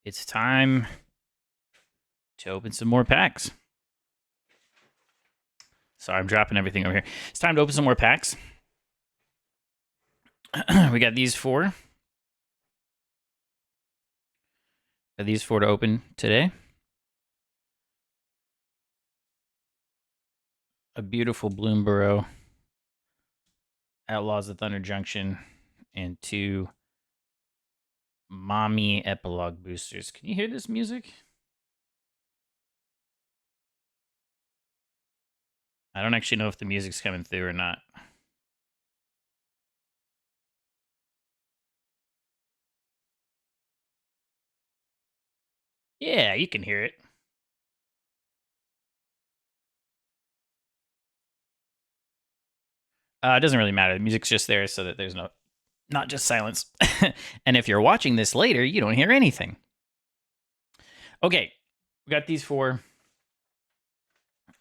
it's time to open some more packs. Sorry, I'm dropping everything over here. It's time to open some more packs. We got these four. Got these four to open today. A beautiful Bloomborough, Outlaws of Thunder Junction, and two Mommy Epilogue boosters. Can you hear this music? I don't actually know if the music's coming through or not. Yeah, you can hear it. It doesn't really matter. The music's just there so that there's not just silence. And if you're watching this later, you don't hear anything. Okay, we got these four.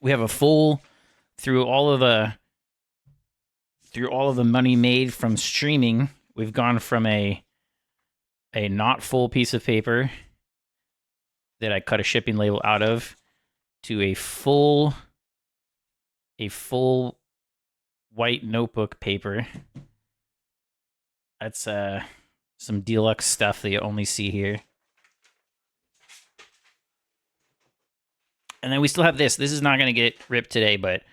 We have a full through all of the money made from streaming. We've gone from a not full piece of paper that I cut a shipping label out of to a full white notebook paper. That's some deluxe stuff that you only see here. And then we still have this. This is not going to get ripped today, but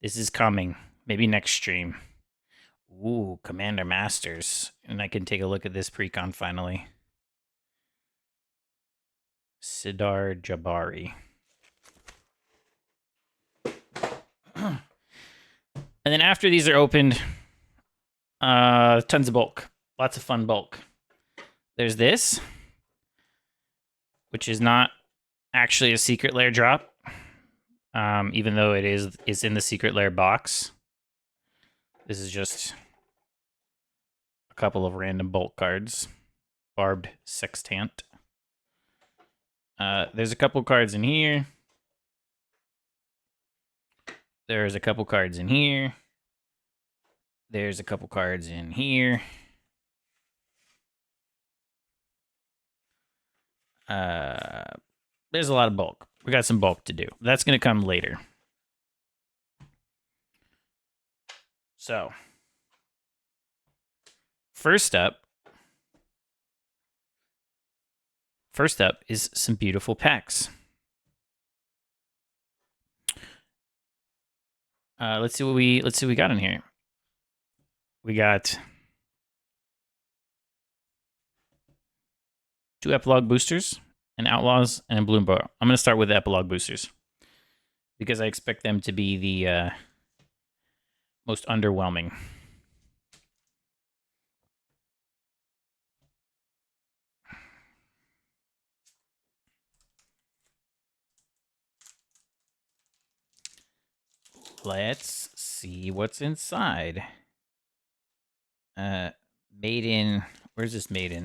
this is coming. Maybe next stream. Ooh, Commander Masters. And I can take a look at this precon finally. Sidar Jabari. And then after these are opened, tons of bulk. Lots of fun bulk. There's this, which is not actually a secret lair drop, even though it's in the secret lair box. This is just a couple of random bulk cards. Barbed Sextant. There's a couple cards in here. There's a couple cards in here. There's a couple cards in here. There's a lot of bulk. We got some bulk to do. That's going to come later. So, first up is some beautiful packs. Let's see what we got in here. We got 2 Epilogue boosters, an Outlaws, and a Bloomborough. I'm going to start with the Epilogue boosters because I expect them to be the most underwhelming. Let's see what's inside. Made in... Where's this made in?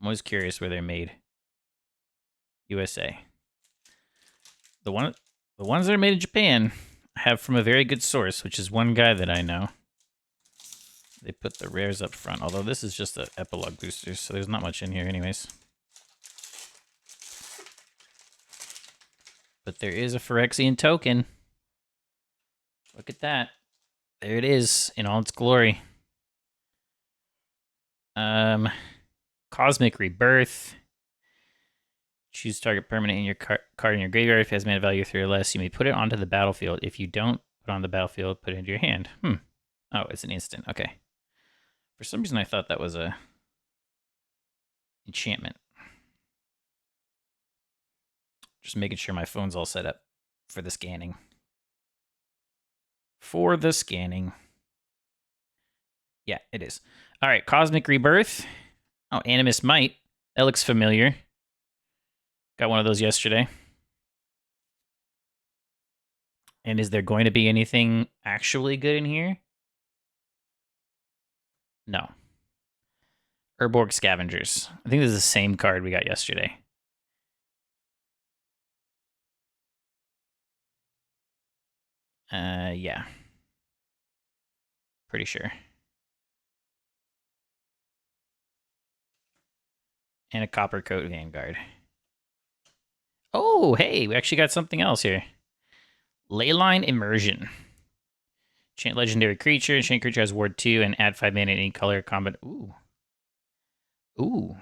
I'm always curious where they're made. USA. The ones that are made in Japan I have from a very good source, which is one guy that I know. They put the rares up front, although this is just an Epilogue booster, so there's not much in here anyways. But there is a Phyrexian token. Look at that. There it is in all its glory. Cosmic Rebirth. Choose target permanent in your card in your graveyard. If it has mana value 3 or less, you may put it onto the battlefield. If you don't put it on the battlefield, put it into your hand. Oh, it's an instant. Okay. For some reason, I thought that was a enchantment. Just making sure my phone's all set up for the scanning. Yeah, it is. All right, Cosmic Rebirth. Oh, Animus Might. That looks familiar. Got one of those yesterday. And is there going to be anything actually good in here? No. Urborg Scavengers. I think this is the same card we got yesterday. Yeah. Pretty sure. And a Copper Coat Vanguard. Oh, hey, we actually got something else here. Leyline Immersion. Enchant legendary creature. Enchant creature has ward 2 and add 5 mana in any color combat. Ooh. Ooh.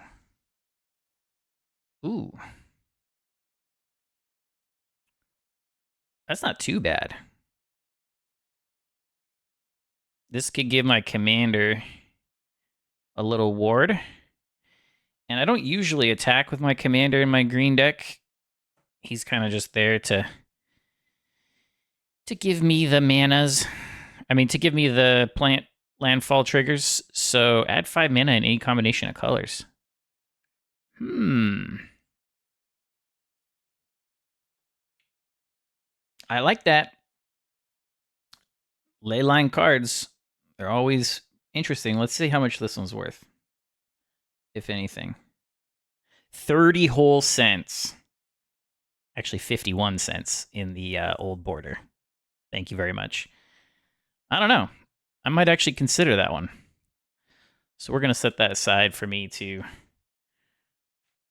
Ooh. That's not too bad. This could give my commander a little ward. And I don't usually attack with my commander in my green deck. He's kind of just there to give me the manas. I mean, to give me the plant landfall triggers. So add 5 mana in any combination of colors. I like that. Leyline cards, they're always interesting. Let's see how much this one's worth, if anything. 30 whole cents. Actually, 51 cents in the old border. Thank you very much. I don't know. I might actually consider that one. So we're going to set that aside for me to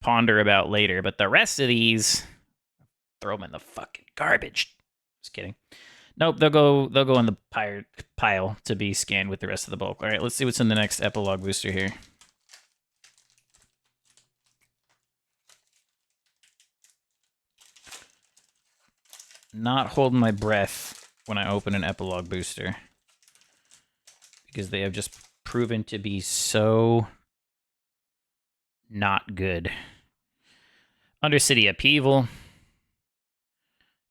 ponder about later. But the rest of these, throw them in the fucking garbage. Just kidding. Nope, they'll go in the pile to be scanned with the rest of the bulk. All right, let's see what's in the next epilogue booster here. Not holding my breath when I open an epilogue booster, because they have just proven to be so not good. Undercity Upheaval.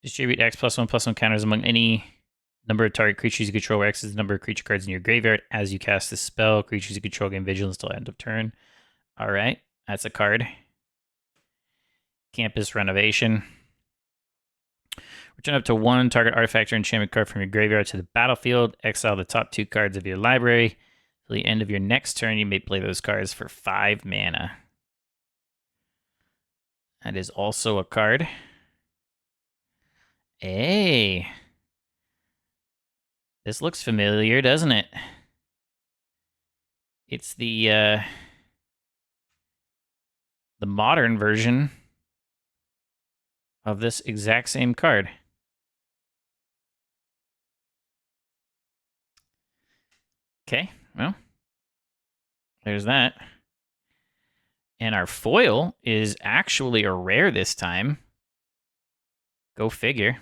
Distribute X +1/+1 counters among any number of target creatures you control, where X is the number of creature cards in your graveyard. As you cast this spell, creatures you control gain vigilance till end of turn. All right, that's a card. Campus Renovation. Return up to 1 target artifact or enchantment card from your graveyard to the battlefield. Exile the top 2 cards of your library. Till the end of your next turn, you may play those cards for 5 mana. That is also a card. Hey. This looks familiar, doesn't it? It's the modern version of this exact same card. Okay, well, there's that. And our foil is actually a rare this time. Go figure.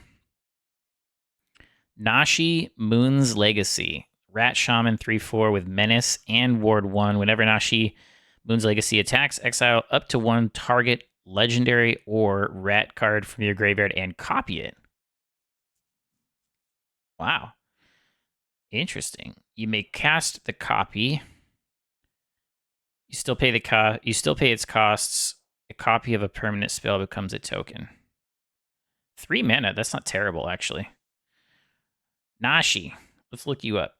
Nashi Moon's Legacy. Rat Shaman 3/4 with Menace and Ward 1. Whenever Nashi Moon's Legacy attacks, exile up to 1 target legendary or rat card from your graveyard and copy it. Wow. Interesting. You may cast the copy. You still pay its costs. A copy of a permanent spell becomes a token. 3 mana. That's not terrible, actually. Nashi. Let's look you up.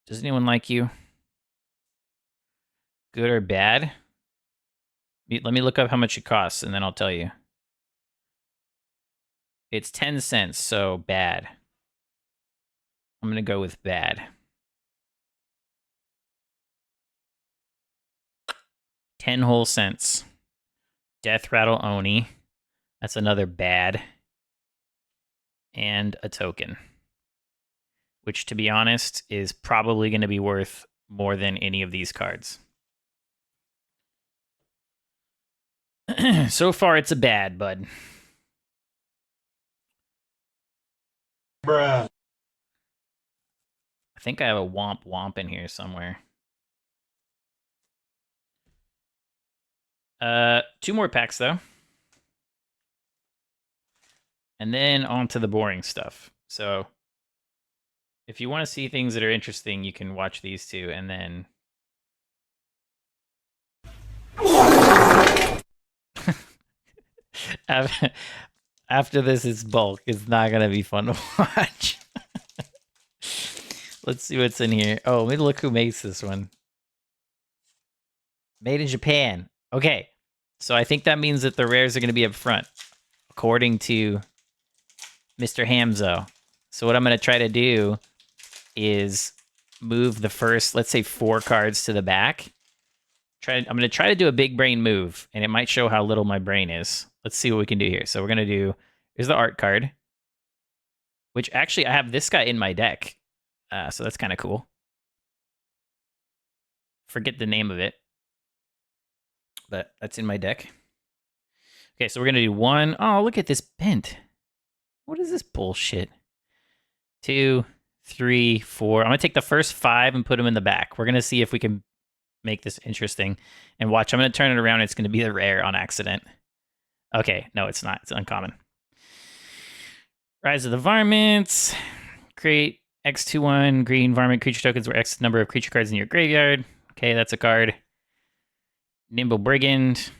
Does anyone like you? Good or bad? Let me look up how much it costs, and then I'll tell you. It's 10 cents, so bad. I'm going to go with bad. 10 whole cents. Death Rattle Oni. That's another bad. And a token. Which, to be honest, is probably going to be worth more than any of these cards. So far, it's a bad, bud. Bruh. I think I have a Womp Womp in here somewhere. 2 more packs, though. And then on to the boring stuff. So, if you want to see things that are interesting, you can watch these 2, and then... After this is bulk, it's not going to be fun to watch. Let's see what's in here. Oh, let me look who makes this one. Made in Japan. Okay, so I think that means that the rares are going to be up front, according to Mr. Hamzo. So what I'm going to try to do is move the first, let's say, 4 cards to the back, I'm going to try to do a big brain move, and it might show how little my brain is. Let's see what we can do here. So we're going to do, here's the art card, which actually I have this guy in my deck. So that's kind of cool. Forget the name of it, but that's in my deck. Okay, so we're going to do 1. Oh, look at this bent. What is this bullshit? 2, 3, 4. I'm going to take the first 5 and put them in the back. We're going to see if we can make this interesting. And watch, I'm going to turn it around. It's going to be the rare on accident. Okay, no, it's not. It's uncommon. Rise of the Varmints. Create X21 green varmint creature tokens where X number of creature cards in your graveyard. Okay, that's a card. Nimble Brigand.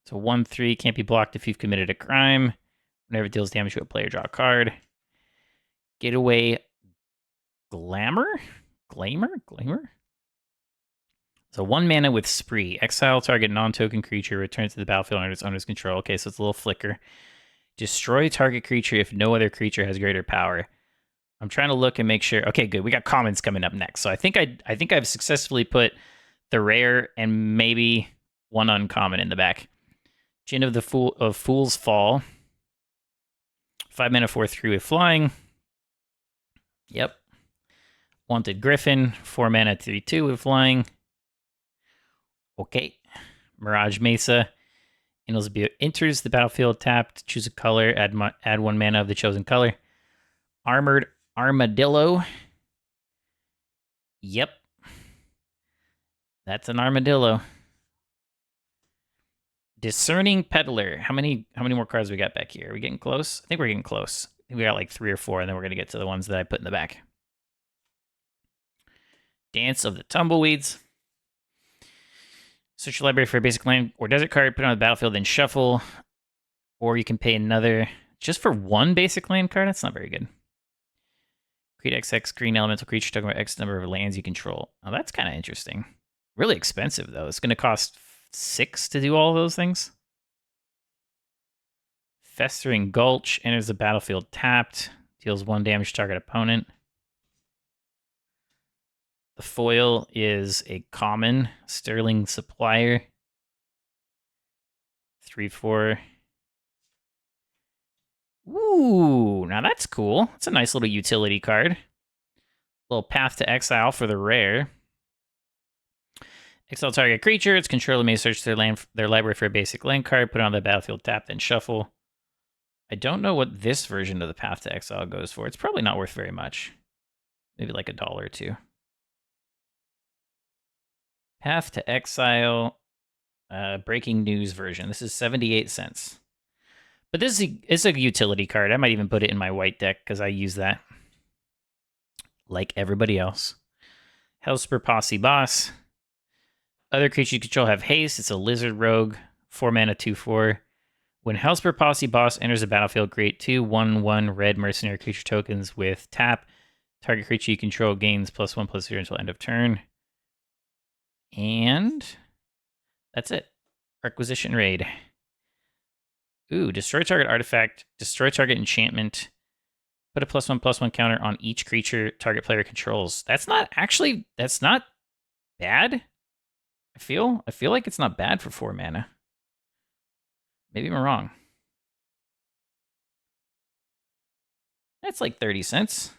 It's a 1/3. Can't be blocked if you've committed a crime. Whenever it deals damage to a player, draw a card. Getaway Glamour? Glamour? So 1 mana with Spree. Exile target non-token creature. Return to the battlefield under its owner's control. Okay, so it's a little flicker. Destroy target creature if no other creature has greater power. I'm trying to look and make sure. Okay, good. We got commons coming up next. So I think I've successfully put the rare and maybe 1 uncommon in the back. Djinn of the Fool's Fall. 5 mana 4/3 with flying. Yep. Wanted Griffin. 4 mana 3/2 with flying. Okay. Mirage Mesa. Enters the battlefield tapped. Choose a color. Add 1 mana of the chosen color. Armored Armadillo. Yep. That's an armadillo. Discerning Peddler. How many more cards we got back here? Are we getting close? I think we're getting close. I think we got like 3 or 4, and then we're going to get to the ones that I put in the back. Dance of the Tumbleweeds. Search your library for a basic land or desert card, put it on the battlefield, then shuffle. Or you can pay another just for 1 basic land card. That's not very good. Create XX green elemental creature token with X number of lands you control. Oh, that's kind of interesting. Really expensive, though. It's going to cost 6 to do all of those things. Festering Gulch enters the battlefield tapped. Deals 1 damage to target opponent. The foil is a common Sterling Supplier. 3/4. Ooh, now that's cool. It's a nice little utility card. Little Path to Exile for the rare. Exile target creature. Its controller may search their library for a basic land card, put it on the battlefield tap, then shuffle. I don't know what this version of the Path to Exile goes for. It's probably not worth very much. Maybe like $1 or 2. Path to Exile, breaking news version. This is 78 cents. But this is a utility card. I might even put it in my white deck because I use that. Like everybody else. Hellspur Posse Boss. Other creatures you control have haste. It's a lizard rogue. 4 mana 2/4. When Hellspur Posse Boss enters the battlefield, create 2 1/1 red mercenary creature tokens with tap. Target creature you control gains +1/+0 until end of turn. And that's it. Requisition Raid. Ooh, destroy target artifact, destroy target enchantment, put a +1/+1 counter on each creature target player controls. That's not bad. I feel like it's not bad for 4 mana. Maybe I'm wrong. That's like 30 cents.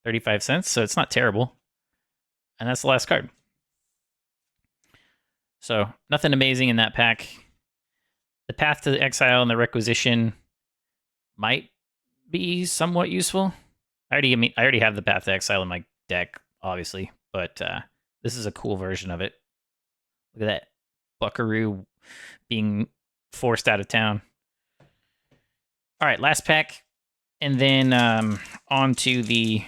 35 cents, so it's not terrible. And that's the last card. So, nothing amazing in that pack. The Path to Exile and the Requisition might be somewhat useful. I already have the Path to Exile in my deck, obviously, but this is a cool version of it. Look at that buckaroo being forced out of town. All right, last pack, and then on to the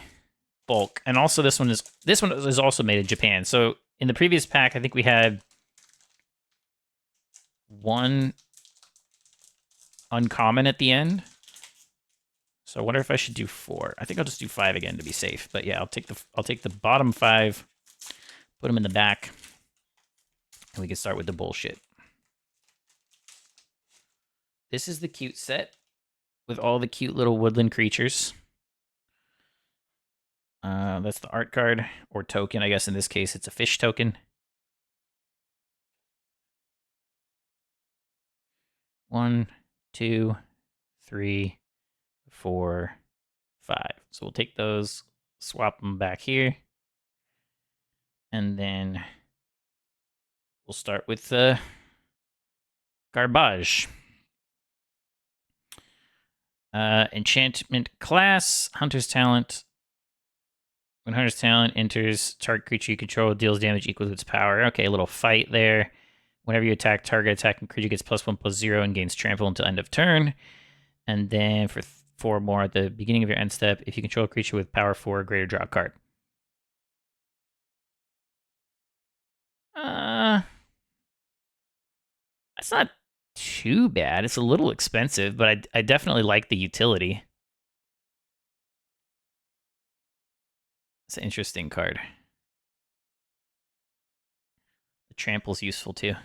bulk. And also, this one is also made in Japan. So in the previous pack, I think we had 1 uncommon at the end. So I wonder if I should do 4. I think I'll just do 5 again to be safe. But yeah, I'll take the bottom 5, put them in the back, and we can start with the bullshit. This is the cute set with all the cute little woodland creatures. That's the art card or token. I guess in this case it's a fish token. 1, 2, 3, 4, 5. So we'll take those, swap them back here. And then we'll start with the garbage. Enchantment class, Hunter's Talent. When Hunter's Talent enters, target creature you control deals damage equal to its power. Okay, a little fight there. Whenever you attack, target attacking creature gets +1/+0 and gains trample until end of turn. And then for 4 more at the beginning of your end step, if you control a creature with power 4 or greater, draw a card. That's not too bad. It's a little expensive, but I definitely like the utility. It's an interesting card. The trample's useful too.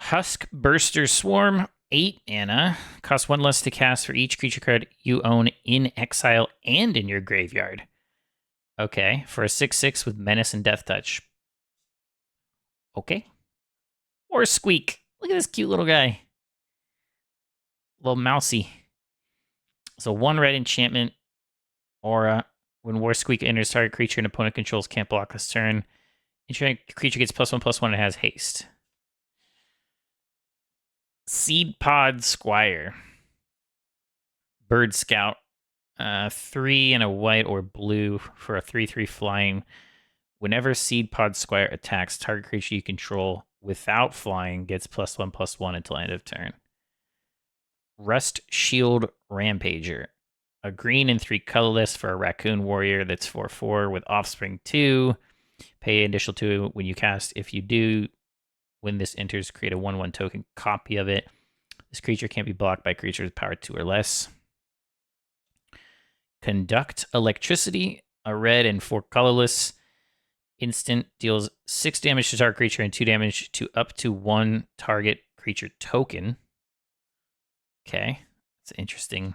Husk Burster Swarm, 8 mana. Costs 1 less to cast for each creature card you own in exile and in your graveyard. Okay, for a 6/6 with Menace and Death Touch. Okay. Or Squeak. Look at this cute little guy. Little mousy. So 1 red enchantment. Aura. When War Squeak enters, target creature an opponent controls can't block this turn. Each creature gets +1/+1 and has haste. Seed Pod Squire. Bird Scout. 3 and a white or blue for a 3/3 flying. Whenever Seed Pod Squire attacks, target creature you control without flying gets +1/+1 until end of turn. Rust Shield Rampager. A green and 3 colorless for a Raccoon Warrior that's 4/4 with Offspring 2. Pay initial 2 when you cast. If you do, when this enters, create a 1/1 token copy of it. This creature can't be blocked by creatures with power 2 or less. Conduct Electricity. A red and 4 colorless. Instant deals 6 damage to target creature and 2 damage to up to 1 target creature token. Okay, that's interesting.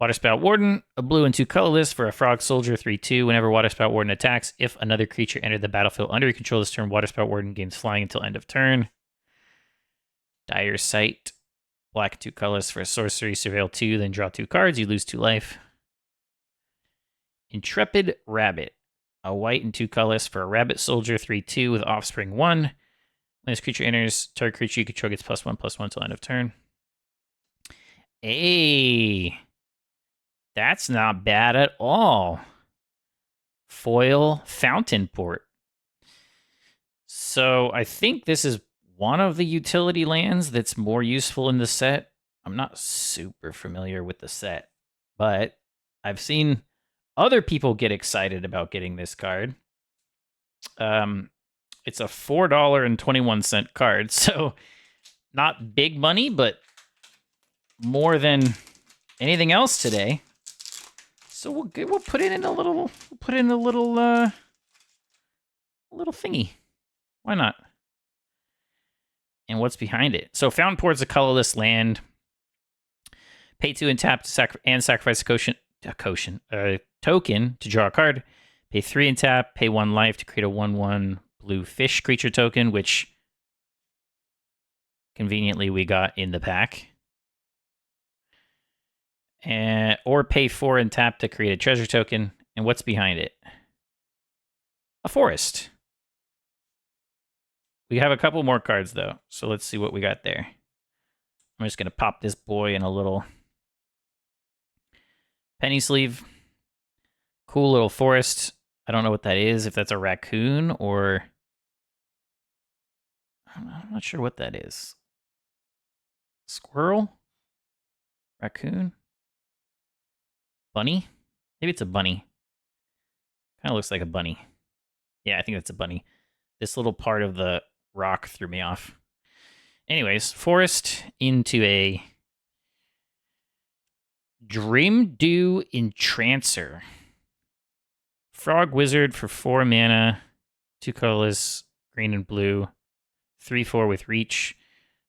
Waterspout Warden, a blue and 2 colorless for a Frog Soldier, 3/2. Whenever Waterspout Warden attacks, if another creature entered the battlefield under your control this turn, Waterspout Warden gains flying until end of turn. Dire Sight, black 2 colorless for a sorcery, surveil 2, then draw 2 cards, you lose 2 life. Intrepid Rabbit, a white and 2 colorless for a Rabbit Soldier, 3/2 with Offspring 1. When this creature enters, target creature you control gets +1/+1 until end of turn. Hey, that's not bad at all. Foil Fountain Port. So I think this is one of the utility lands that's more useful in the set. I'm not super familiar with the set, but I've seen other people get excited about getting this card. It's a $4.21 card, so not big money, but more than anything else today. So we'll put it in a little little thingy. Why not? And what's behind it? So Fountain Port's a colorless land. Pay 2 and tap to sacrifice a token to draw a card. Pay 3 and tap. Pay 1 life to create a 1/1 blue fish creature token, which conveniently we got in the pack. Or pay 4 and tap to create a treasure token. And what's behind it? A forest. We have a couple more cards, though. So let's see what we got there. I'm just going to pop this boy in a little penny sleeve. Cool little forest. I don't know what that is, if that's a raccoon or... I'm not sure what that is. Squirrel? Raccoon? Bunny? Maybe it's a bunny. Kind of looks like a bunny. Yeah, I think that's a bunny. This little part of the rock threw me off. Anyways, forest into a Dreamdew Entrancer. Frog Wizard for 4 mana, 2 colorless, green and blue, 3/4 with reach.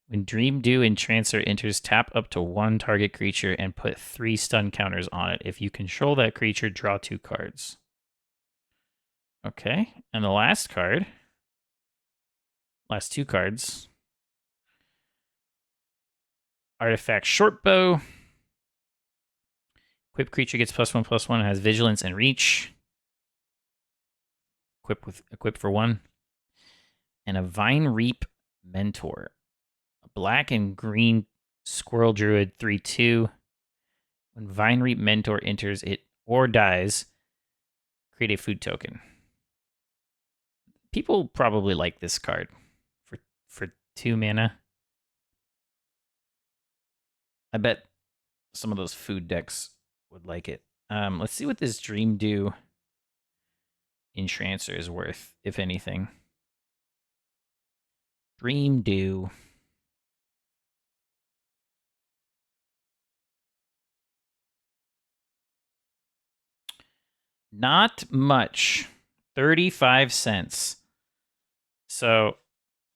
When Dreamdew Entrancer enters, tap up to 1 target creature and put 3 stun counters on it. If you control that creature, draw 2 cards. Okay, and the last card Last two cards. Artifact Shortbow. Equip creature gets +1/+1 and has vigilance and reach. Equip for 1. And a Vine Reap Mentor. A black and green Squirrel Druid 3/2. When Vine Reap Mentor enters it or dies, create a food token. People probably like this card for 2 mana. I bet some of those food decks would like it. Let's see what this Dream Dew Entrancer is worth, if anything. Dream Dew. Not much. 35 cents. So,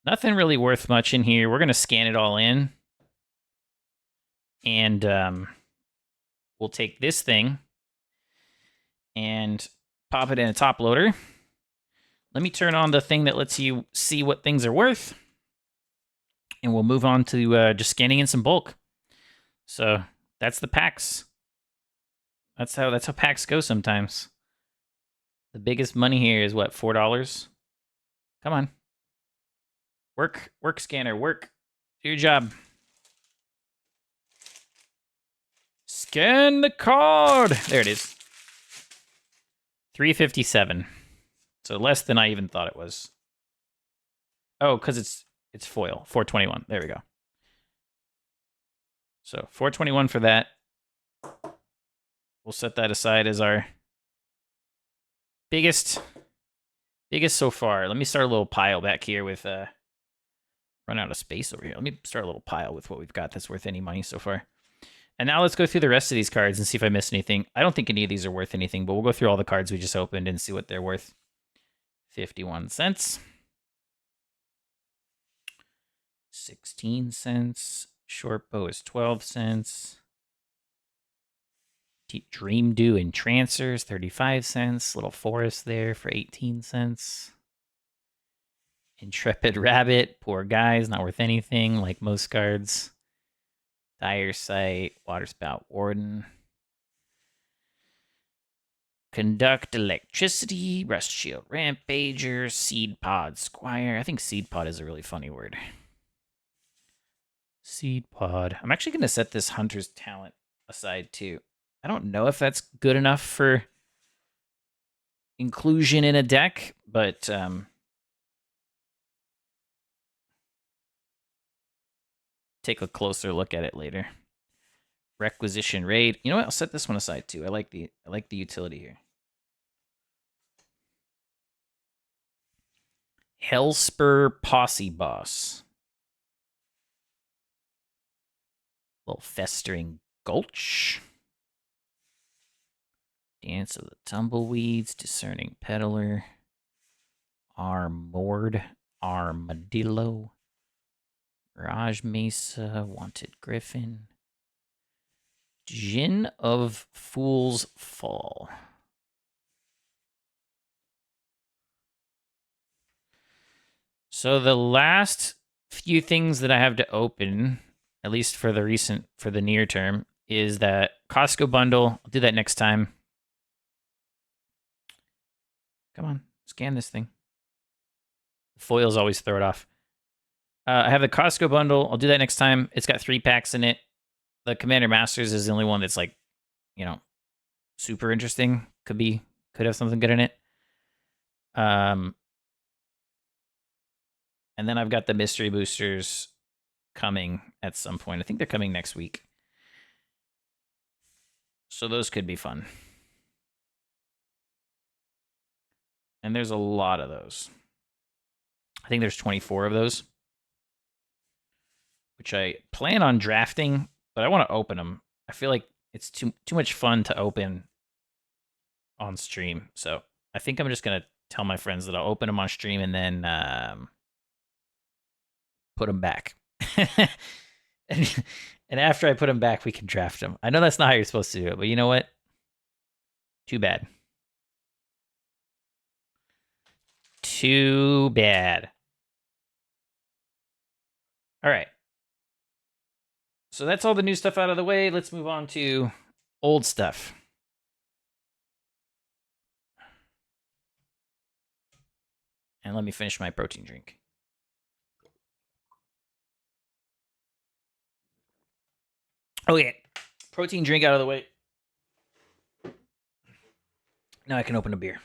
nothing really worth much in here. We're going to scan it all in. And we'll take this thing and pop it in a top loader. Let me turn on the thing that lets you see what things are worth. And we'll move on to just scanning in some bulk. So that's the packs. That's how packs go sometimes. The biggest money here is what, $4? Come on. Work, scanner, work. Do your job. Scan the card. There it is. 357. So less than I even thought it was. Oh, because it's foil. 421. There we go. So 421 for that. We'll set that aside as our biggest so far. Let me start a little pile back here with run out of space over here. Let me start a little pile with what we've got that's worth any money so far. And now let's go through the rest of these cards and see if I missed anything. I don't think any of these are worth anything, but we'll go through all the cards we just opened and see what they're worth. 51 cents. 16 cents. Short bow is 12 cents. Dream Dew Entrancers, 35 cents. Little Forest there for 18 cents. Intrepid Rabbit, poor guy's not worth anything, like most cards. Dire Sight, Waterspout Warden. Conduct Electricity, Rust Shield Rampager, Seed Pod Squire. I think Seed Pod is a really funny word. Seed Pod. I'm actually going to set this Hunter's Talent aside too. I don't know if that's good enough for inclusion in a deck, but take a closer look at it later. Requisition Raid. You know what? I'll set this one aside too. I like the utility here. Hellspur Posse Boss. Little Festering Gulch. Dance of the Tumbleweeds, Discerning Peddler, Armored Armadillo, Mirage Mesa, Wanted Griffin, Djinn of Fool's Fall. So the last few things that I have to open, at least for the near term, is that Costco bundle. I'll do that next time. Come on, scan this thing. The foils always throw it off. I have the Costco bundle. I'll do that next time. It's got 3 packs in it. The Commander Masters is the only one that's like, you know, super interesting. Could have something good in it. And then I've got the mystery boosters coming at some point. I think they're coming next week. So those could be fun. And there's a lot of those. I think there's 24 of those, which I plan on drafting, but I want to open them. I feel like it's too much fun to open on stream. So I think I'm just going to tell my friends that I'll open them on stream and then put them back. and after I put them back, we can draft them. I know that's not how you're supposed to do it, but you know what? Too bad. Too bad. All right. So that's all the new stuff out of the way. Let's move on to old stuff. And let me finish my protein drink. Okay. Protein drink out of the way. Now I can open a beer.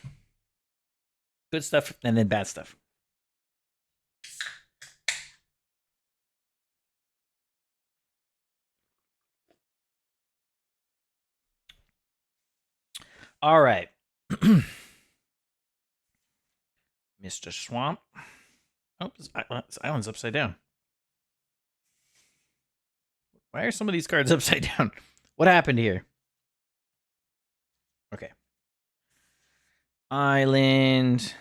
Good stuff and then bad stuff. All right. Mr. Swamp. Oh, this island's upside down. Why are some of these cards upside down? What happened here? Okay. Island.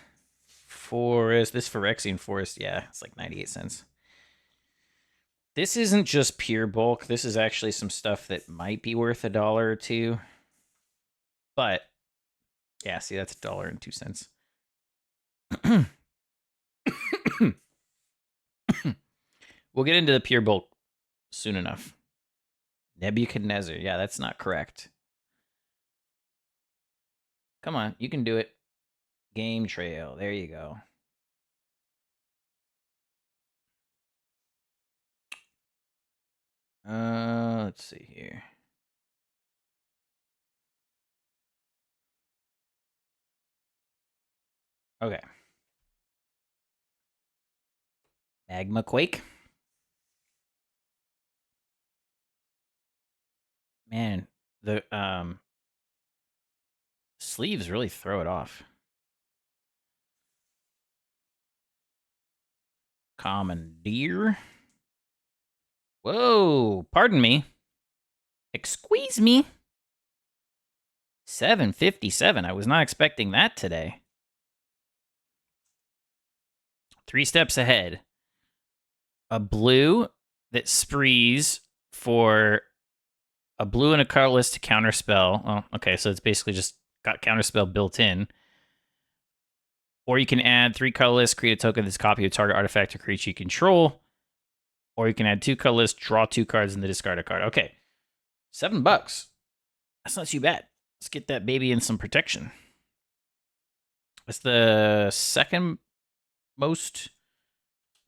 Forest. This Phyrexian Forest, yeah, it's like 98 cents. This isn't just pure bulk. This is actually some stuff that might be worth $1 or $2. But, yeah, see, that's $1.02. We'll get into the pure bulk soon enough. Nebuchadnezzar. Yeah, that's not correct. Come on, you can do it. Game Trail. There you go. Let's see here. Okay. Magma Quake. Man, the sleeves really throw it off. Commandeer. Whoa, pardon me. Excuse me. 757. I was not expecting that today. 3 steps ahead. A blue that sprees for a blue and a colorless to counterspell. Oh, okay, so it's basically just got counterspell built in. Or you can add 3 colorless, create a token that's copy of target artifact or creature you control. Or you can add 2 colorless, draw 2 cards, and then discard a card. Okay, $7. That's not too bad. Let's get that baby in some protection. It's the second most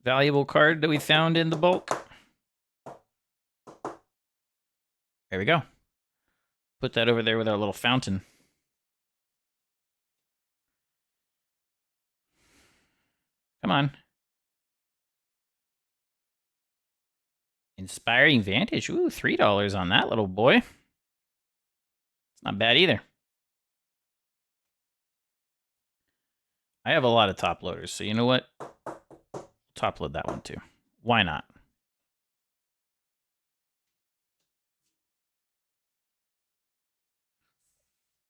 valuable card that we found in the bulk. There we go. Put that over there with our little fountain. Come on. Inspiring Vantage. Ooh, $3 on that little boy. It's not bad either. I have a lot of top loaders, so you know what? Top load that one too. Why not?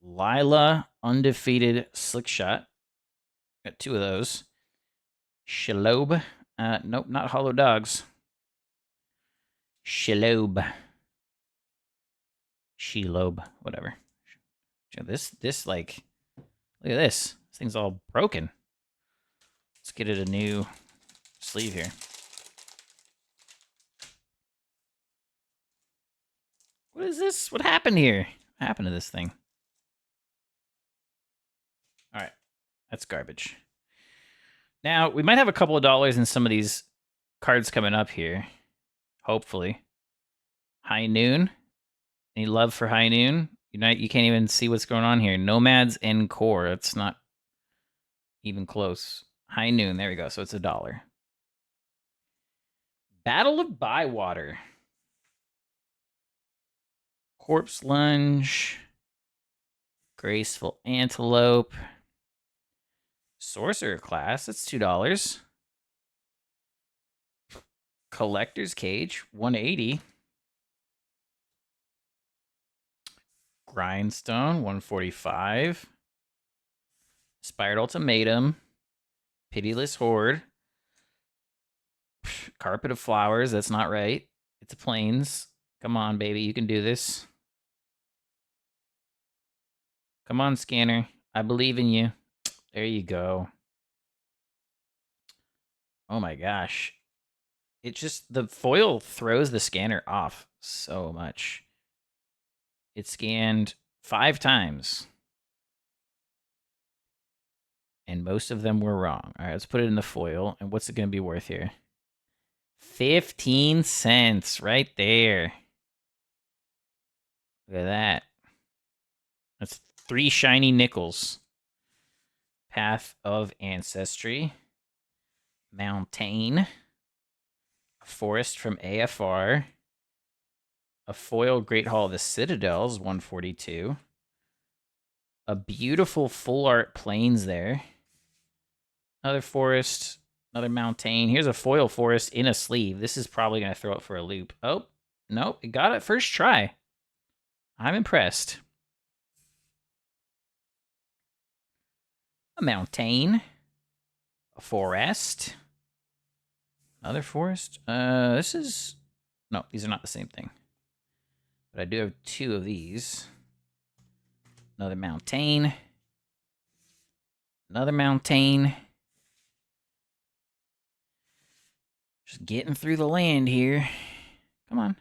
Lila, undefeated slick shot. Got 2 of those. Shalob. Nope, not Hollow Dogs. Shalob. Shelob. Whatever. This, like, look at this. This thing's all broken. Let's get it a new sleeve here. What is this? What happened here? What happened to this thing? All right. That's garbage. Now, we might have a couple of dollars in some of these cards coming up here. Hopefully. High Noon. Any love for High Noon? You can't even see what's going on here. Nomads and Core. That's not even close. High Noon. There we go. So it's $1. Battle of Bywater. Corpse Lunge. Graceful Antelope. Sorcerer Class. That's $2. Collector's Cage. $180. Grindstone. $145. Inspired Ultimatum. Pitiless Horde. Carpet of Flowers. That's not right. It's a Plains. Come on, baby. You can do this. Come on, Scanner. I believe in you. There you go. Oh my gosh. It just, the foil throws the scanner off so much. It scanned 5 times. And most of them were wrong. All right, let's put it in the foil. And what's it going to be worth here? 15 cents right there. Look at that. That's 3 shiny nickels. Path of Ancestry. Mountain. A forest from AFR. A foil Great Hall of the Citadels, 142. A beautiful full art plains there. Another forest, another mountain. Here's a foil forest in a sleeve. This is probably going to throw it for a loop. Oh, nope, it got it first try. I'm impressed. A mountain. A forest. Another forest. This is... No, these are not the same thing. But I do have 2 of these. Another mountain. Another mountain. Just getting through the land here. Come on.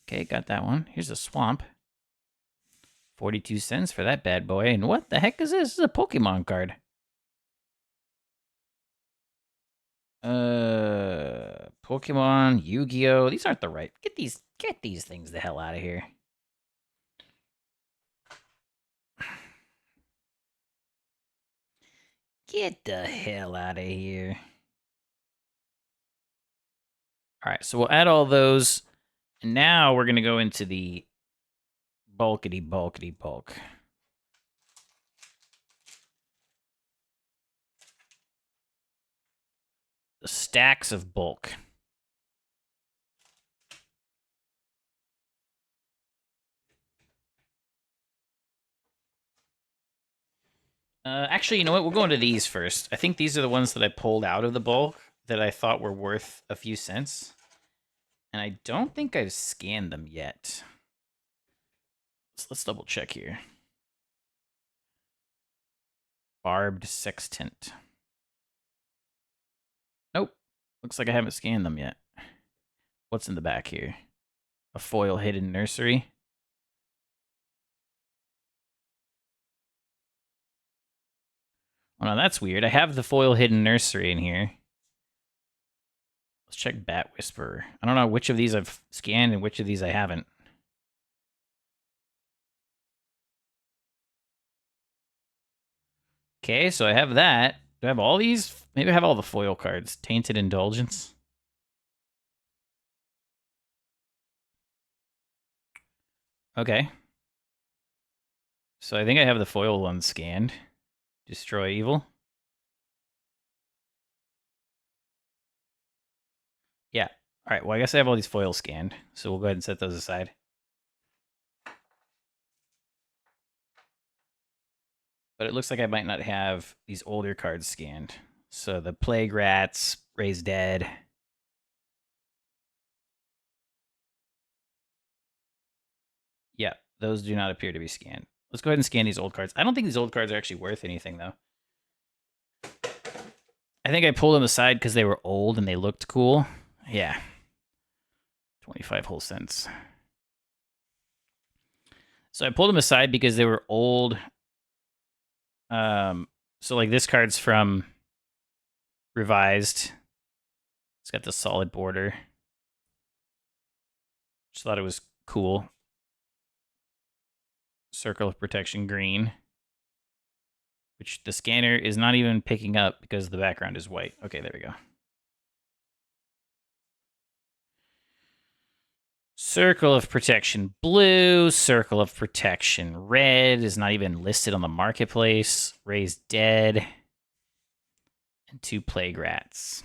Okay, got that one. Here's a swamp. 42 cents for that bad boy. And what the heck is this? This is a Pokemon card. Pokemon, Yu-Gi-Oh! These aren't the right. Get these things the hell out of here. Get the hell out of here. All right, so we'll add all those. And now we're going to go into the bulkity bulk. The stacks of bulk. Actually, you know what? We'll go into these first. I think these are the ones that I pulled out of the bulk that I thought were worth a few cents. And I don't think I've scanned them yet. So let's double check here. Barbed Sextant. Nope. Looks like I haven't scanned them yet. What's in the back here? A foil hidden nursery. Oh, no, that's weird. I have the foil hidden nursery in here. Let's check Bat Whisperer. I don't know which of these I've scanned and which of these I haven't. Okay, so I have that. Do I have all these? Maybe I have all the foil cards. Tainted Indulgence. Okay. So I think I have the foil one scanned. Destroy Evil. Yeah. All right, well, I guess I have all these foils scanned. So we'll go ahead and set those aside. But it looks like I might not have these older cards scanned. So the Plague Rats, Raise Dead. Yeah, those do not appear to be scanned. Let's go ahead and scan these old cards. I don't think these old cards are actually worth anything, though. I think I pulled them aside because they were old and they looked cool. Yeah. 25 whole cents. So I pulled them aside because they were old. So like this card's from Revised. It's got the solid border. Just thought it was cool. Circle of Protection green. Which the scanner is not even picking up because the background is white. Okay, there we go. Circle of Protection blue, Circle of Protection red is not even listed on the marketplace. Raised Dead, and 2 Plague Rats.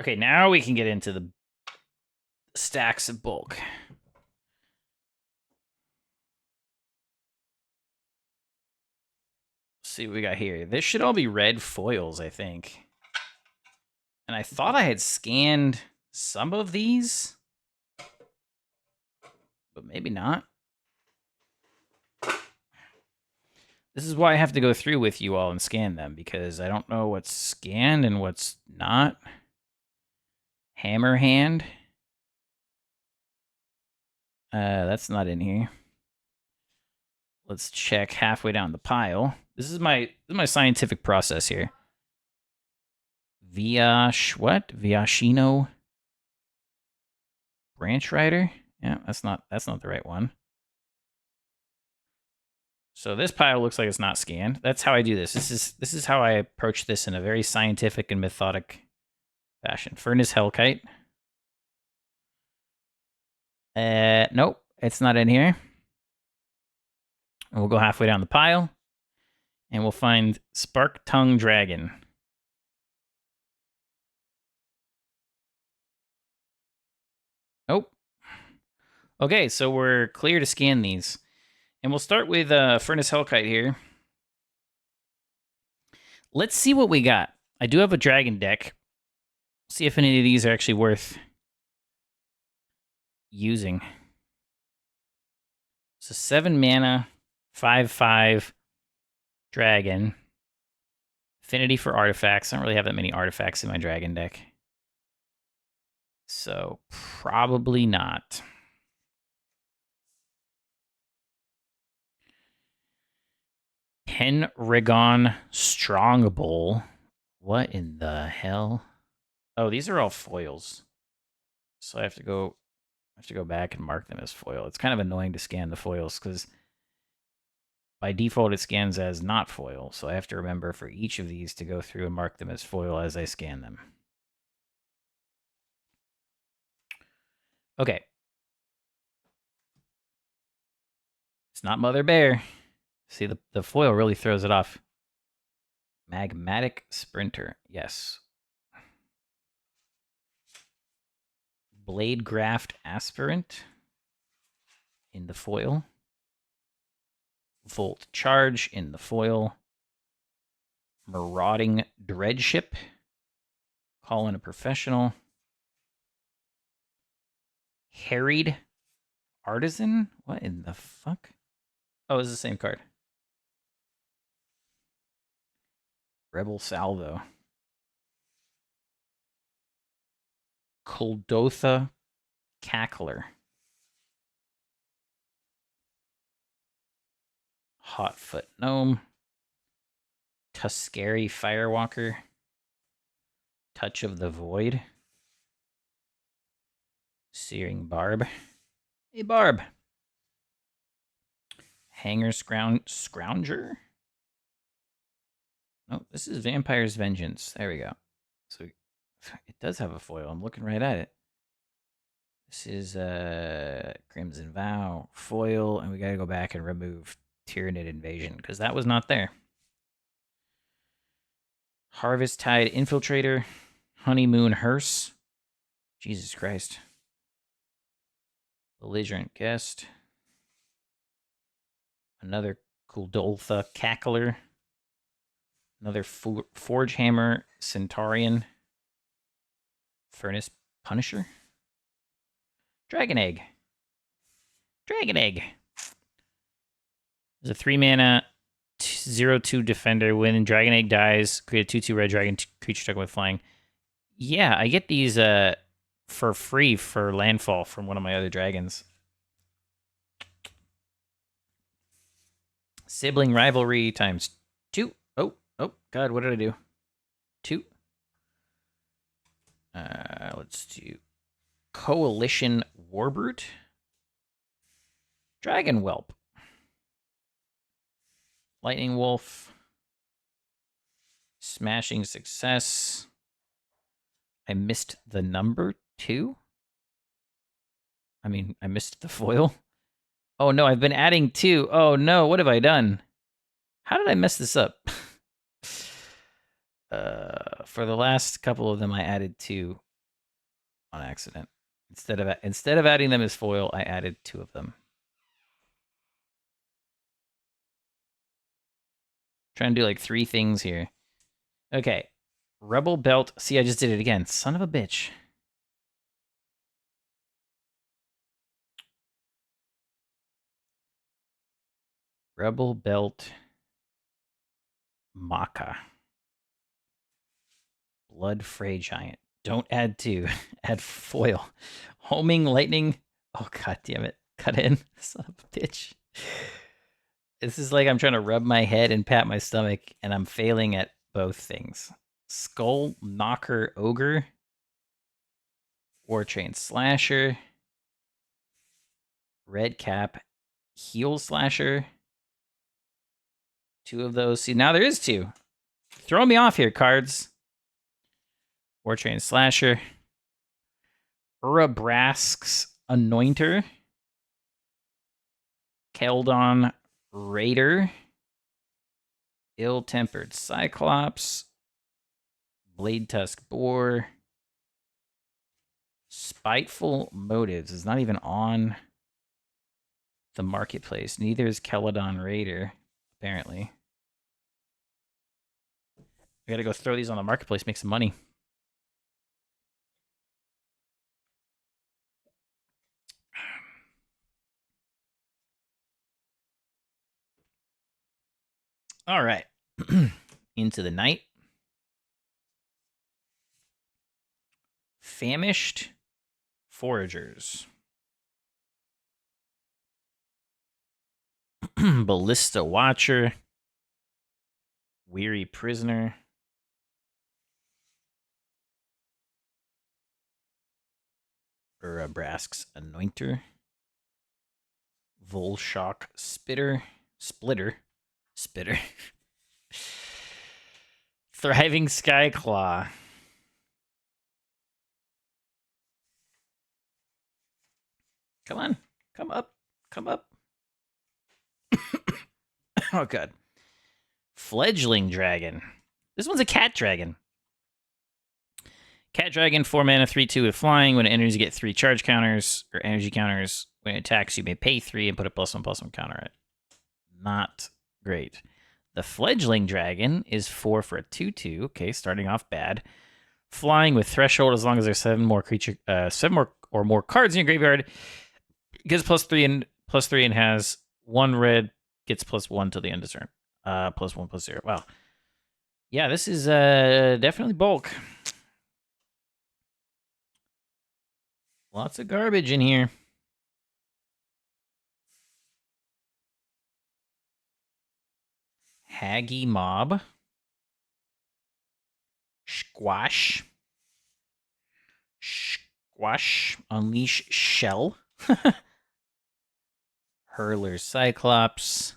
Okay, now we can get into the stacks of bulk. See what we got here. This should all be red foils, I think. And I thought I had scanned some of these. but maybe not. This is why I have to go through with you all and scan them, because I don't know what's scanned and what's not. Hammer hand. That's not in here. Let's check halfway down the pile. This is my scientific process here. Viashino branch rider. Yeah, that's not the right one. So this pile looks like it's not scanned. That's how I do this. This is how I approach this in a very scientific and methodic fashion. Furnace Hellkite. Nope, it's not in here. And we'll go halfway down the pile, and we'll find Spark Tongue Dragon. Nope. Okay, so we're clear to scan these. And we'll start with Furnace Hellkite here. Let's see what we got. I do have a dragon deck. See if any of these are actually worth using. So 7 mana, 5/5 dragon. Affinity for artifacts. I don't really have that many artifacts in my dragon deck. So probably not. Penregon Strongbowl. What in the hell? Oh, these are all foils. So I have to go back and mark them as foil. It's kind of annoying to scan the foils because by default it scans as not foil. So I have to remember for each of these to go through and mark them as foil as I scan them. Okay. It's not Mother Bear. See, the foil really throws it off. Magmatic Sprinter. Yes. Blade Graft Aspirant in the foil. Volt Charge in the foil. Marauding Dreadship. Call in a professional. Harried Artisan? What in the fuck? Oh, it's the same card. Rebel Salvo. Kuldotha Cackler. Hotfoot Gnome. Tuskeri Firewalker. Touch of the Void. Searing Barb. Hey, Barb. Hanger Scrounger? No, this is Vampire's Vengeance. There we go. So it does have a foil. I'm looking right at it. This is Crimson Vow, foil, and we gotta go back and remove Tyranid Invasion, because that was not there. Harvest Tide Infiltrator, Honeymoon Hearse. Jesus Christ. Belligerent Guest. Another Kuldotha Cackler. Another Forge Hammer Centaurian. Furnace Punisher. Dragon Egg. Dragon Egg. There's a 3 mana 0/2 defender. When Dragon Egg dies, create a 2/2 red dragon creature token with flying. Yeah, I get these for free for landfall from one of my other dragons. Sibling Rivalry times 2. Oh, God, what did I do? 2. Let's do Coalition Warbrute. Dragon Whelp. Lightning Wolf. Smashing Success. I missed the number 2. I mean, I missed the foil. Oh no, I've been adding 2. Oh no, what have I done? How did I mess this up? For the last couple of them, I added 2 on accident. Instead of adding them as foil, I added 2 of them. Trying to do like 3 things here. Okay. Rebel Belt. See, I just did it again. Son of a bitch. Rebel Belt. Maca. Blood Fray Giant. Don't add 2. Add foil. Homing Lightning. Oh, god damn it. Cut in. Son of a bitch. This is like I'm trying to rub my head and pat my stomach, and I'm failing at both things. Skull Knocker Ogre. War Train Slasher. Red Cap Heel Slasher. 2 of those. See, now there is 2. Throw me off here, cards. War Train Slasher. Urabrask's Anointer. Keldon Raider. Ill-Tempered Cyclops. Blade Tusk Boar. Spiteful Motives is not even on the marketplace. Neither is Keldon Raider, apparently. We gotta go throw these on the marketplace, make some money. All right. Into the night. Famished Foragers. Ballista Watcher. Weary Prisoner. Urabrask's Anointer. Volshock Splitter. Thriving Skyclaw. Come on. Come up. Come up. Oh, God. Fledgling Dragon. This one's a cat dragon. Cat Dragon, 4 mana, 3/2 with flying. When it enters, you get 3 charge counters or energy counters. When it attacks, you may pay 3 and put a +1/+1 counter on it. Not great. The Fledgling Dragon is 4 for a 2/2. Okay, starting off bad. Flying with Threshold as long as there's 7 more or more cards in your graveyard. Gets +3 and has 1 red. Gets +1 till the end of turn. +1/+0. Wow. Yeah, this is definitely bulk. Lots of garbage in here. Haggy Mob. Squash. Unleash Shell. Hurler's Cyclops.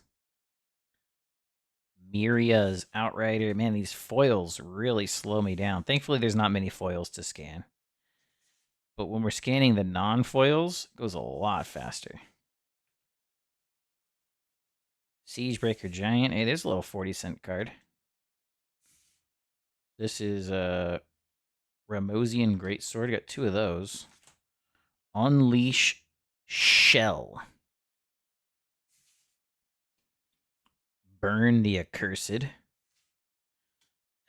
Miria's Outrider. Man, these foils really slow me down. Thankfully, there's not many foils to scan. But when we're scanning the non-foils, it goes a lot faster. Siegebreaker Giant. Hey, there's a little 40-cent card. This is a Ramosian Greatsword. Got 2 of those. Unleash Shell. Burn the Accursed.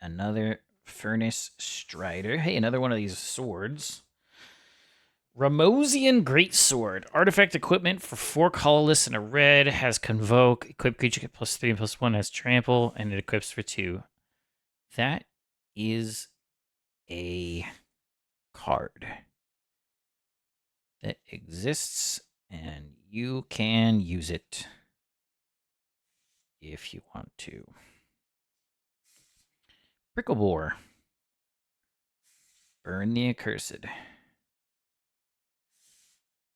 Another Furnace Strider. Hey, another one of these swords. Ramosian Greatsword. Artifact equipment for 4 colorless and a red. Has Convoke. Equipped creature get +3 and +1. Has Trample. And it equips for 2. That is a card that exists, and you can use it if you want to. Bricklebore. Burn the Accursed.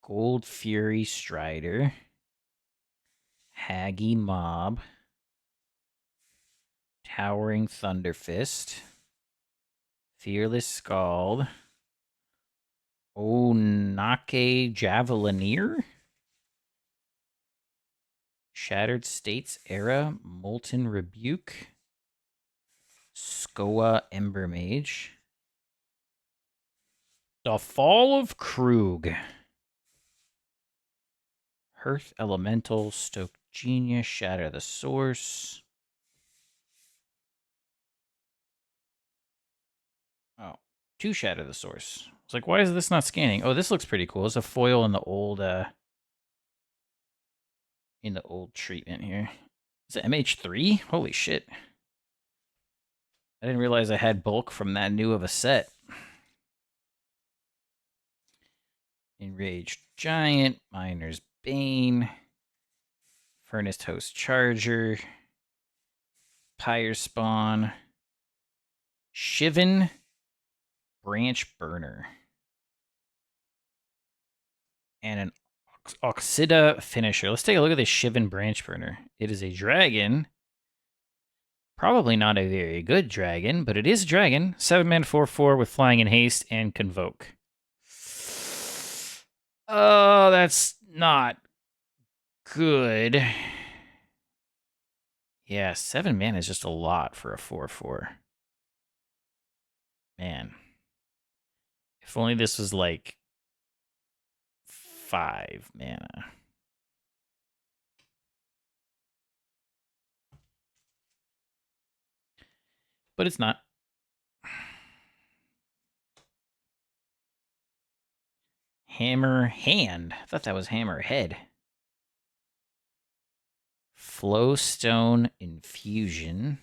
Gold Fury Strider. Haggy Mob. Towering Thunderfist. Fearless Scald. Onake Javelineer. Shattered States Era. Molten Rebuke. Skoa Ember Mage. The Fall of Krug. Hearth Elemental. Stoke Genius. Shatter the Source. Oh, 2 Shatter the Source. It's like, why is this not scanning? Oh, this looks pretty cool. It's a foil in the old treatment here. Is it MH3? Holy shit. I didn't realize I had bulk from that new of a set. Enraged Giant, Miner's Bane, Furnace Host Charger, Pyre Spawn, Shivan, Branch Burner, and an Oxida Finisher. Let's take a look at this Shivan Branch Burner. It is a dragon. Probably not a very good dragon, but it is a dragon. 7-man 4/4 with flying and haste and convoke. Oh, that's not good. Yeah, 7 mana is just a lot for a 4/4. Man. If only this was like 5 mana. But it's not. Hammer Hand. I thought that was Hammer Head. Flowstone Infusion.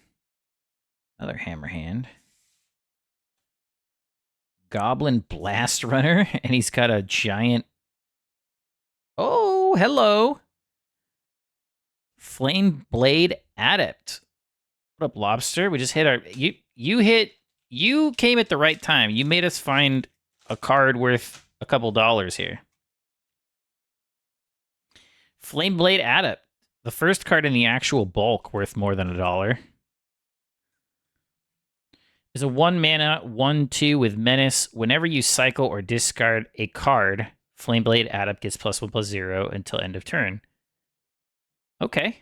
Another Hammer Hand. Goblin Blast Runner. And he's got a giant... Oh, hello. Flame Blade Adept. What up, Lobster? We just hit our... You came at the right time. You made us find a card worth a couple dollars here. Flame Blade Adept. The first card in the actual bulk worth more than $1. Is a 1 mana 1/2 with Menace. Whenever you cycle or discard a card, Flame Blade Adept gets +1/+0 until end of turn. Okay.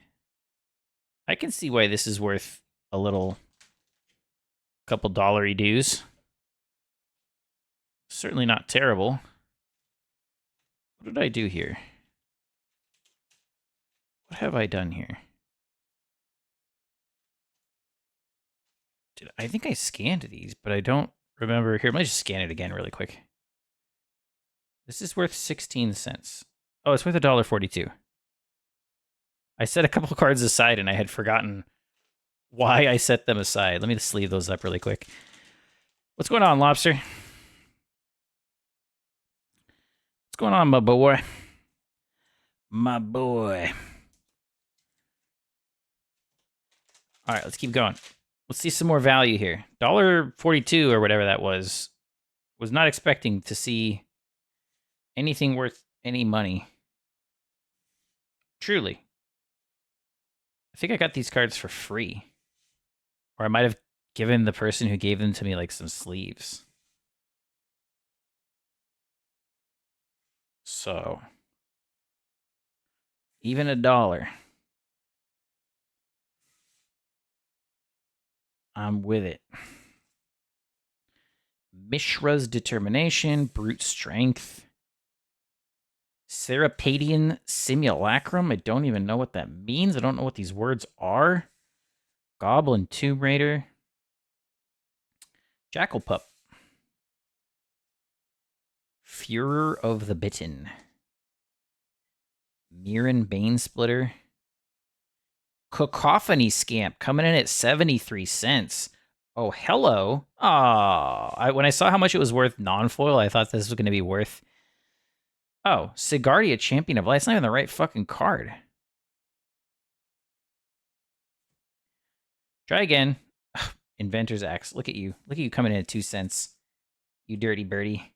I can see why this is worth a little couple dollary dues. Certainly not terrible. What did I do here? What have I done here? I think I scanned these, but I don't remember. Here, let me just scan it again really quick. This is worth 16 cents. Oh, it's worth $1.42. I set a couple cards aside and I had forgotten why I set them aside. Let me just sleeve those up really quick. What's going on, Lobster? What's going on, my boy? My boy. All right, let's keep going. Let's see some more value here. $1.42 or whatever that was not expecting to see anything worth any money. Truly. I think I got these cards for free. Or I might have given the person who gave them to me like some sleeves. So, even $1. I'm with it. Mishra's Determination, Brute Strength, Serapadian Simulacrum. I don't even know what that means. I don't know what these words are. Goblin Tomb Raider, Jackal Pup, Furor of the Bitten, Mirren Bane Splitter, Cacophony Scamp coming in at 73 cents. Oh, hello. When I saw how much it was worth non-foil, I thought this was going to be worth... Oh, Sigardia, Champion of Light. It's not even the right fucking card. Try again. Inventor's Axe. Look at you. Look at you coming in at 2 cents. You dirty birdie.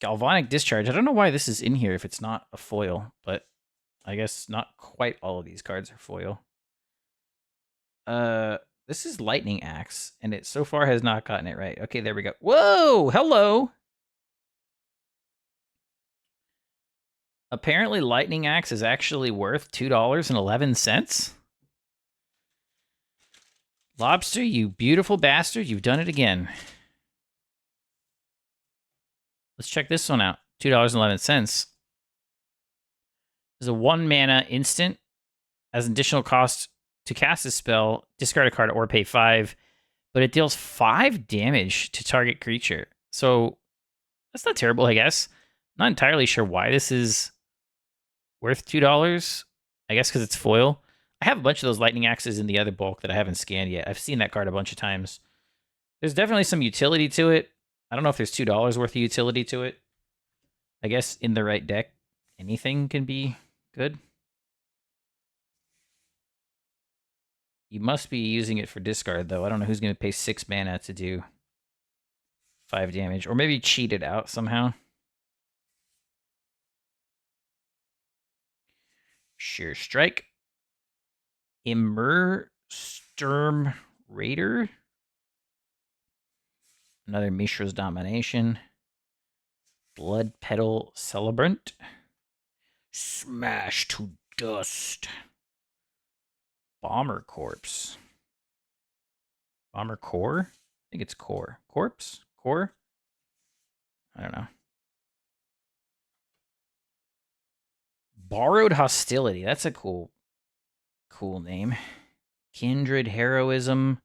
Galvanic Discharge. I don't know why this is in here if it's not a foil, but I guess not quite all of these cards are foil. This is Lightning Axe, and it so far has not gotten it right. Okay, there we go. Whoa! Hello! Apparently, Lightning Axe is actually worth $2.11. Lobster, you beautiful bastard. You've done it again. Let's check this one out. $2.11. This is a 1 mana instant. As an additional cost to cast a spell, discard a card or pay 5. But it deals 5 damage to target creature. So that's not terrible, I guess. Not entirely sure why this is worth $2. I guess because it's foil. I have a bunch of those lightning axes in the other bulk that I haven't scanned yet. I've seen that card a bunch of times. There's definitely some utility to it. I don't know if there's $2 worth of utility to it. I guess in the right deck, anything can be good. You must be using it for discard, though. I don't know who's going to pay 6 mana to do 5 damage. Or maybe cheat it out somehow. Sheer Strike. Sturm Raider. Another Mishra's Domination. Blood Petal Celebrant. Smash to dust. Bomber Corpse. Bomber Core? I think it's Core. Corpse? Core? I don't know. Borrowed Hostility. That's a cool name. Kindred Heroism.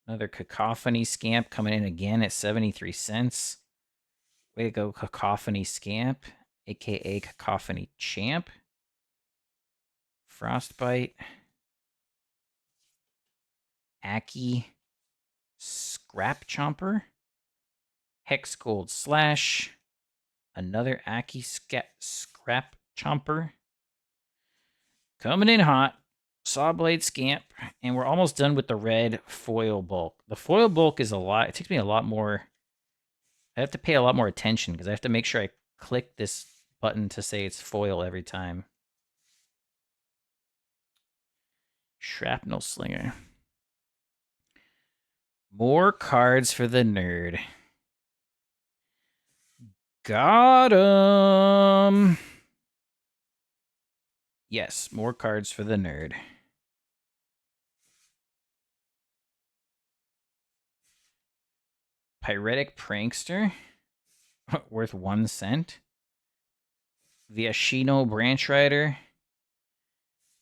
Another Cacophony Scamp coming in again at 73 cents. Way to go, Cacophony Scamp, aka Cacophony Champ. Frostbite. Aki Scrap Chomper. Hex Gold Slash. Another Aki Scrap Chomper. Coming in hot. Sawblade Scamp. And we're almost done with the red foil bulk. The foil bulk is a lot. It takes me a lot more. I have to pay a lot more attention because I have to make sure I click this button to say it's foil every time. Shrapnel Slinger. More cards for the nerd. Got 'em. Yes, more cards for the nerd. Pyretic Prankster. Worth 1 cent. Viashino Branch Rider.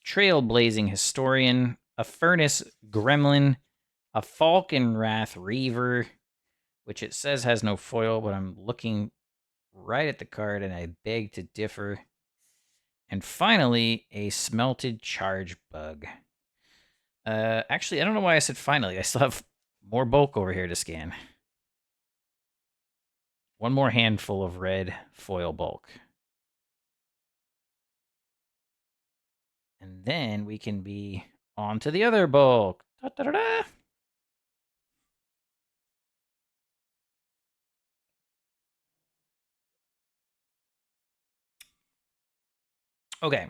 Trailblazing Historian. A Furnace Gremlin. A Falcon Wrath Reaver, which it says has no foil, but I'm looking right at the card and I beg to differ. And finally, a Smelted Charge Bug. Actually, I don't know why I said finally. I still have more bulk over here to scan. One more handful of red foil bulk. And then we can be on to the other bulk. Da-da-da-da. Okay.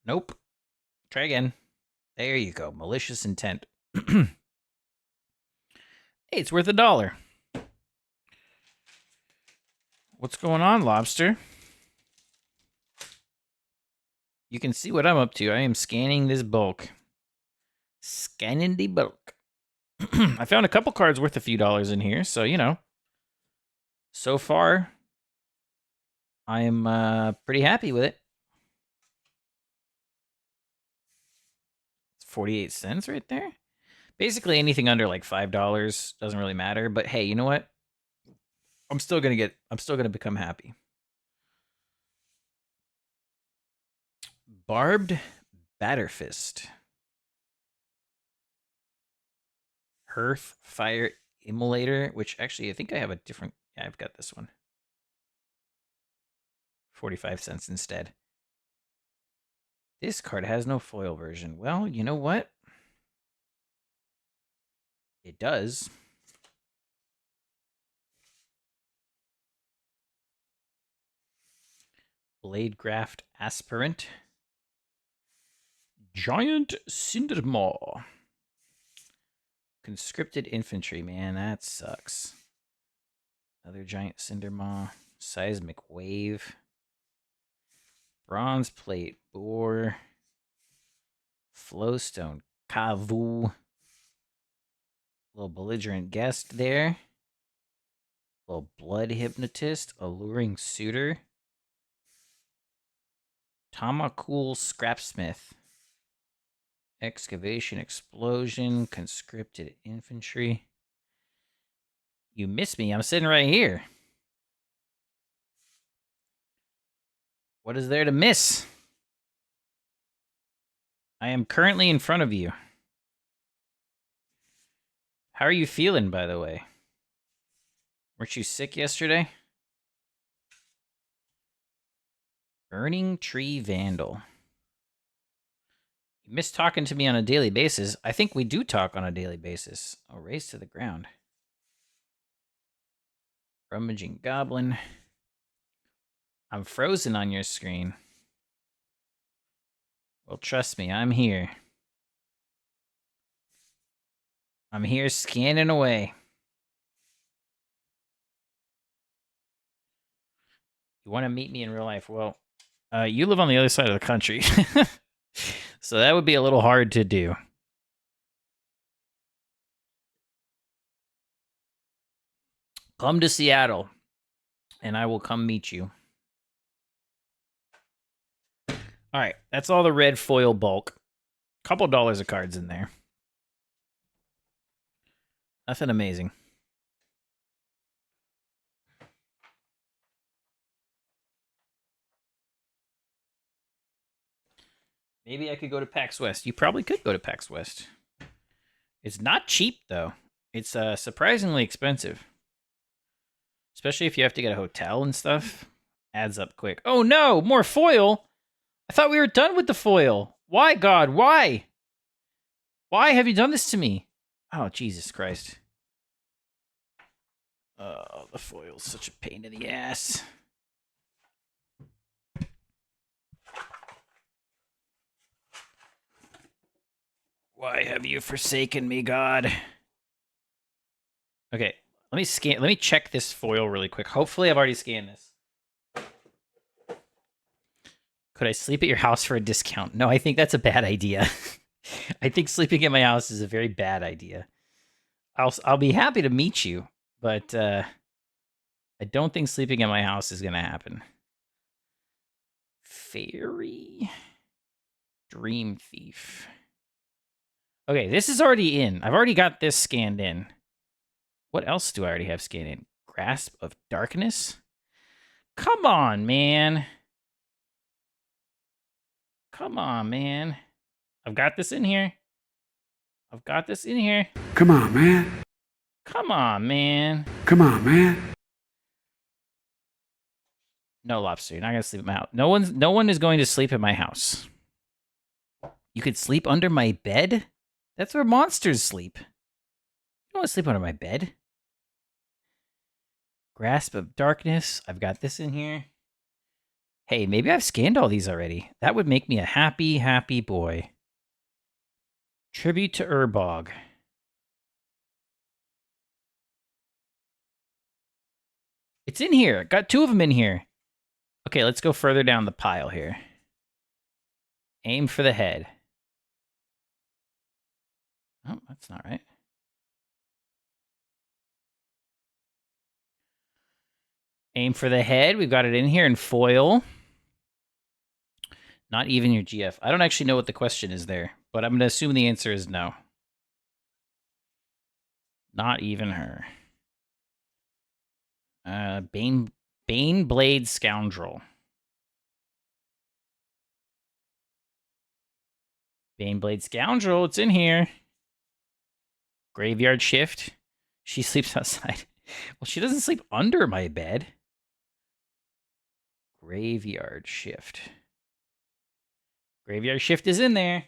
Nope. Try again. There you go. Malicious Intent. Hey, it's worth $1. What's going on, Lobster? You can see what I'm up to. I am scanning this bulk. Scanning the bulk. I found a couple cards worth a few dollars in here, so, you know. So far, I am pretty happy with it. It's 48 cents right there. Basically, anything under like $5 doesn't really matter. But hey, you know what? I'm still gonna become happy. Barbed Batterfist. Hearth Fire Immolator, which actually I think I have a different. Yeah, I've got this one. 45 cents instead. This card has no foil version. Well, you know what? It does. Bladegraft Aspirant. Giant Cindermaw. Conscripted Infantry, man, that sucks. Another Giant Cindermaw. Seismic Wave. Bronze Plate Boar. Flowstone Kavu. Little Belligerent Guest there. Little Blood Hypnotist. Alluring Suitor. Tamakul Scrapsmith. Excavation Explosion. Conscripted Infantry. You miss me. I'm sitting right here. What is there to miss? I am currently in front of you. How are you feeling, by the way? Weren't you sick yesterday? Burning Tree Vandal. You miss talking to me on a daily basis. I think we do talk on a daily basis. Oh, raise to the ground. Rummaging Goblin. I'm frozen on your screen. Well, trust me, I'm here. I'm here scanning away. You want to meet me in real life? Well, you live on the other side of the country. So that would be a little hard to do. Come to Seattle, and I will come meet you. All right, that's all the red foil bulk. Couple dollars of cards in there. Nothing amazing. Maybe I could go to PAX West. You probably could go to PAX West. It's not cheap, though. It's surprisingly expensive. Especially if you have to get a hotel and stuff. Adds up quick. Oh no, more foil! I thought we were done with the foil. Why, God? Why? Why have you done this to me? Oh, Jesus Christ. Oh, the foil's such a pain in the ass. Why have you forsaken me, God? Okay, let me check this foil really quick. Hopefully I've already scanned this. Could I sleep at your house for a discount? No, I think that's a bad idea. I think sleeping at my house is a very bad idea. I'll be happy to meet you, but I don't think sleeping at my house is gonna happen. Fairy Dream Thief. Okay, this is already in. I've already got this scanned in. What else do I already have scanned in? Grasp of Darkness? Come on, man. Come on, man. I've got this in here. I've got this in here. Come on, man. Come on, man. Come on, man. No, Lobster, you're not gonna sleep at my house. No one is going to sleep at my house. You could sleep under my bed? That's where monsters sleep. You don't want to sleep under my bed. Grasp of Darkness. I've got this in here. Hey, maybe I've scanned all these already. That would make me a happy, happy boy. Tribute to Urbog. It's in here. Got two of them in here. Okay, let's go further down the pile here. Aim for the head. Oh, that's not right. Aim for the head. We've got it in here in foil. Not even your GF. I don't actually know what the question is there, but I'm going to assume the answer is no. Not even her. Bane Blade Scoundrel. Bane Blade Scoundrel, it's in here. Graveyard Shift. She sleeps outside. Well, she doesn't sleep under my bed. Graveyard Shift. Graveyard Shift is in there.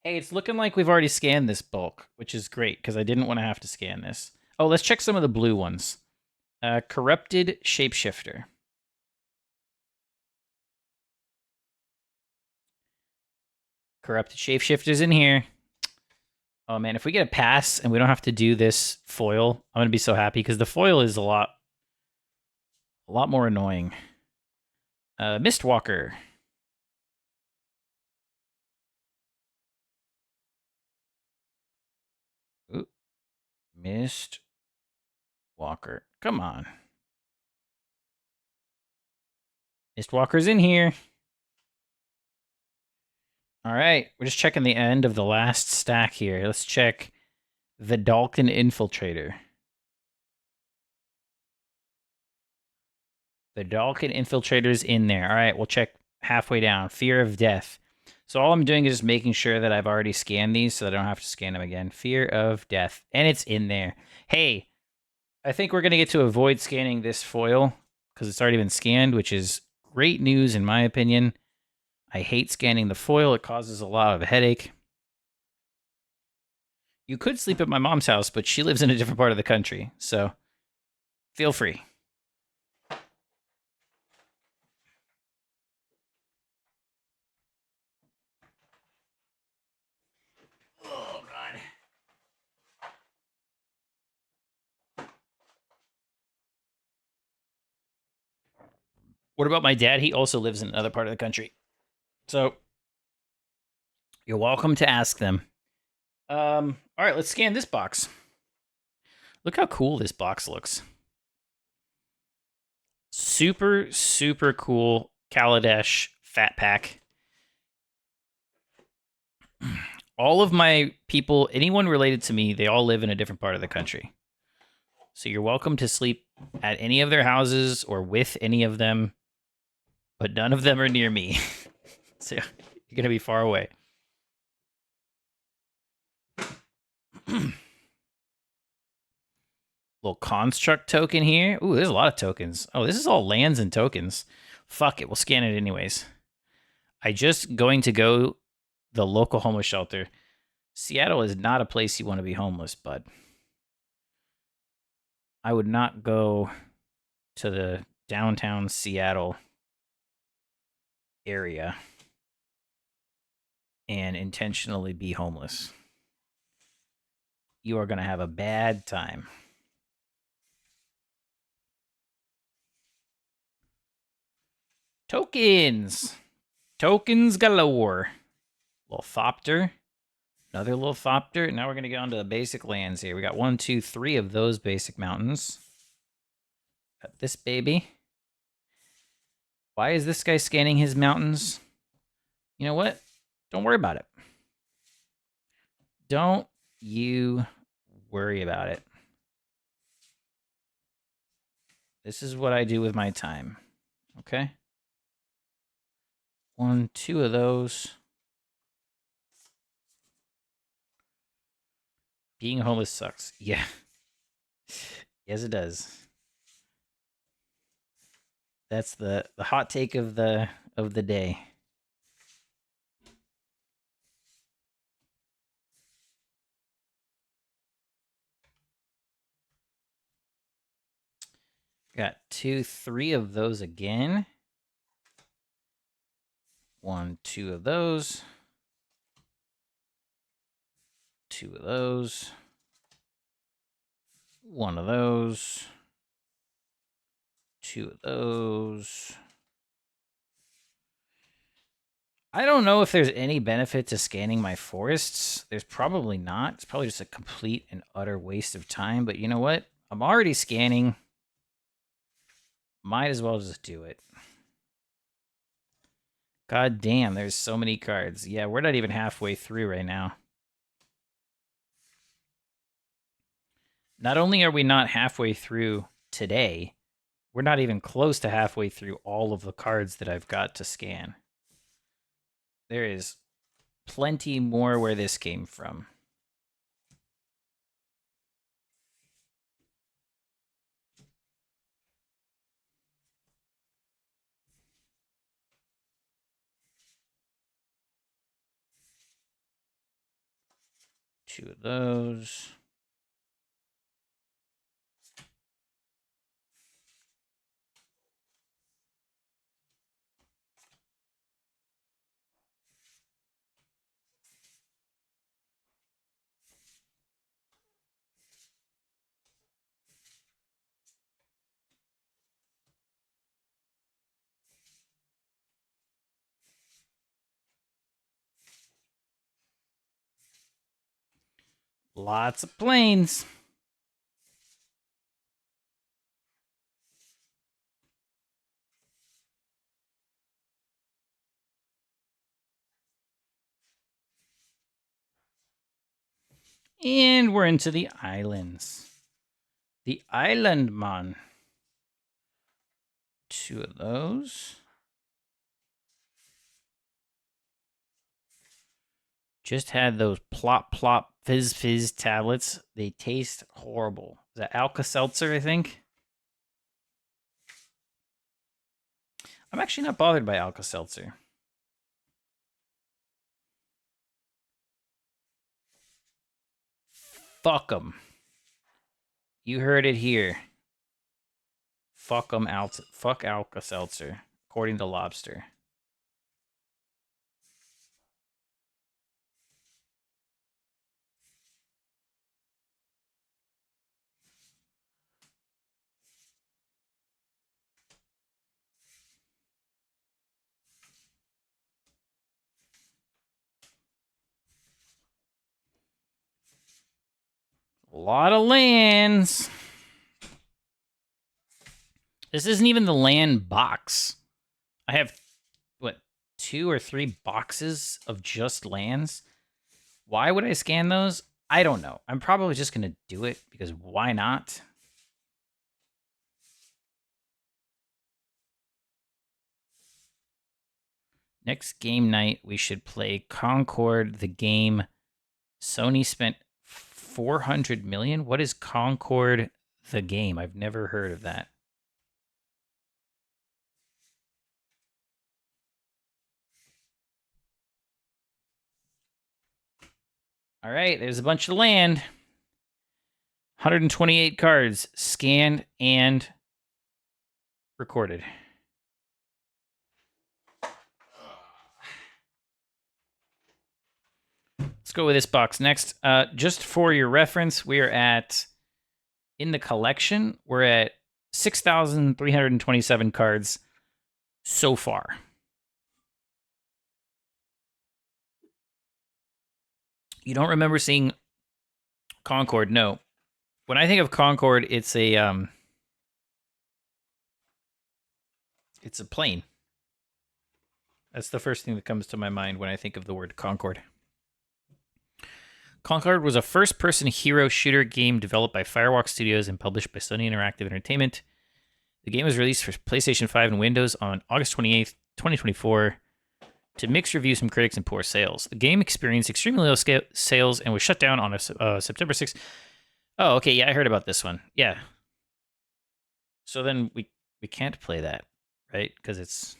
Hey, it's looking like we've already scanned this bulk, which is great, because I didn't want to have to scan this. Oh, let's check some of the blue ones. Corrupted Shapeshifter. Corrupted Shapeshifter's in here. Oh, man, if we get a pass and we don't have to do this foil, I'm going to be so happy, because the foil is a lot more annoying. Mistwalker. Ooh. Mistwalker. Come on. Mistwalker's in here. All right, we're just checking the end of the last stack here. Let's check the Dalkin Infiltrator. The Dalkin Infiltrator's in there. All right, we'll check halfway down. Fear of Death. So all I'm doing is just making sure that I've already scanned these so that I don't have to scan them again. Fear of death. And it's in there. Hey, I think we're going to get to avoid scanning this foil because it's already been scanned, which is great news in my opinion. I hate scanning the foil. It causes a lot of headache. You could sleep at my mom's house, but she lives in a different part of the country. So feel free. Oh, God. What about my dad? He also lives in another part of the country. So you're welcome to ask them. All right, let's scan this box. Look how cool this box looks. Super, super cool Kaladesh Fat Pack. All of my people, anyone related to me, they all live in a different part of the country. So you're welcome to sleep at any of their houses or with any of them, but none of them are near me. So you're going to be far away. Little construct token here. Ooh, there's a lot of tokens. Oh, this is all lands and tokens. Fuck it, we'll scan it anyways. I just going to go the local homeless shelter. Seattle is not a place you want to be homeless, bud. I would not go to the downtown Seattle area and intentionally be homeless. You are going to have a bad time. Tokens. Tokens galore. Little Thopter. Another little Thopter. Now we're going to get onto the basic lands here. We got 1, 2, 3 of those basic mountains. Got this baby. Why is this guy scanning his mountains? You know what? Don't worry about it. Don't you worry about it. This is what I do with my time. Okay? 1, 2 of those. Being homeless sucks. Yeah. Yes, it does. That's the hot take of the day. Got 2, 3 of those again. 1, 2 of those. 2 of those. 1 of those. 2 of those. I don't know if there's any benefit to scanning my forests. There's probably not. It's probably just a complete and utter waste of time. But you know what? I'm already scanning. Might as well just do it. God damn, there's so many cards. Yeah, we're not even halfway through right now. Not only are we not halfway through today, we're not even close to halfway through all of the cards that I've got to scan. There is plenty more where this came from. Two of those. Lots of planes. And we're into the islands. The island mon. 2 of those. Just had those plop plop fizz fizz tablets. They taste horrible. Is that Alka-Seltzer, I think? I'm actually not bothered by Alka-Seltzer. Fuck them. You heard it here. Fuck them out. Fuck Alka-Seltzer, according to Lobster. A lot of lands. This isn't even the land box. I have, what, 2 or 3 boxes of just lands? Why would I scan those? I don't know. I'm probably just going to do it because why not? Next game night, we should play Concord, the game. Sony spent 400 million. What is Concord, the game? I've never heard of that. All right, there's a bunch of land. 128 cards scanned and recorded. Let's go with this box next. Just for your reference, we are at, in the collection, we're at 6,327 cards so far. You don't remember seeing Concord? No. When I think of Concord, it's a plane. That's the first thing that comes to my mind when I think of the word Concord. Concord was a first-person hero shooter game developed by Firewalk Studios and published by Sony Interactive Entertainment. The game was released for PlayStation 5 and Windows on August 28th, 2024, to mixed reviews from critics and poor sales. The game experienced extremely low sales and was shut down on September 6th. Oh, okay, yeah, I heard about this one. Yeah. So then we can't play that, right? Because it's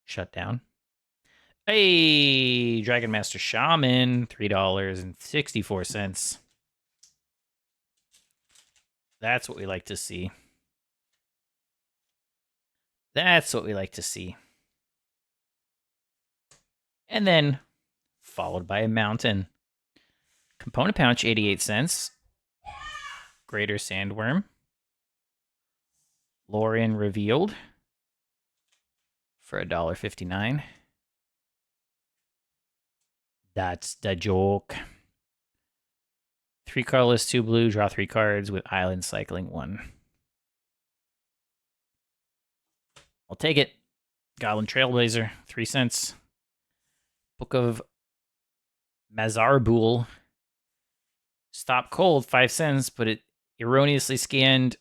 shut down. Hey, Dragon Master Shaman, $3.64. That's what we like to see. That's what we like to see. And then, followed by a mountain. Component pouch, 88 cents. Greater Sandworm. Lorian revealed for $1.59. That's the joke. 3 colorless, 2 blue, draw 3 cards with island cycling 1. I'll take it. Goblin Trailblazer, 3 cents. Book of Mazarbul. Stop Cold, 5 cents, but it erroneously scanned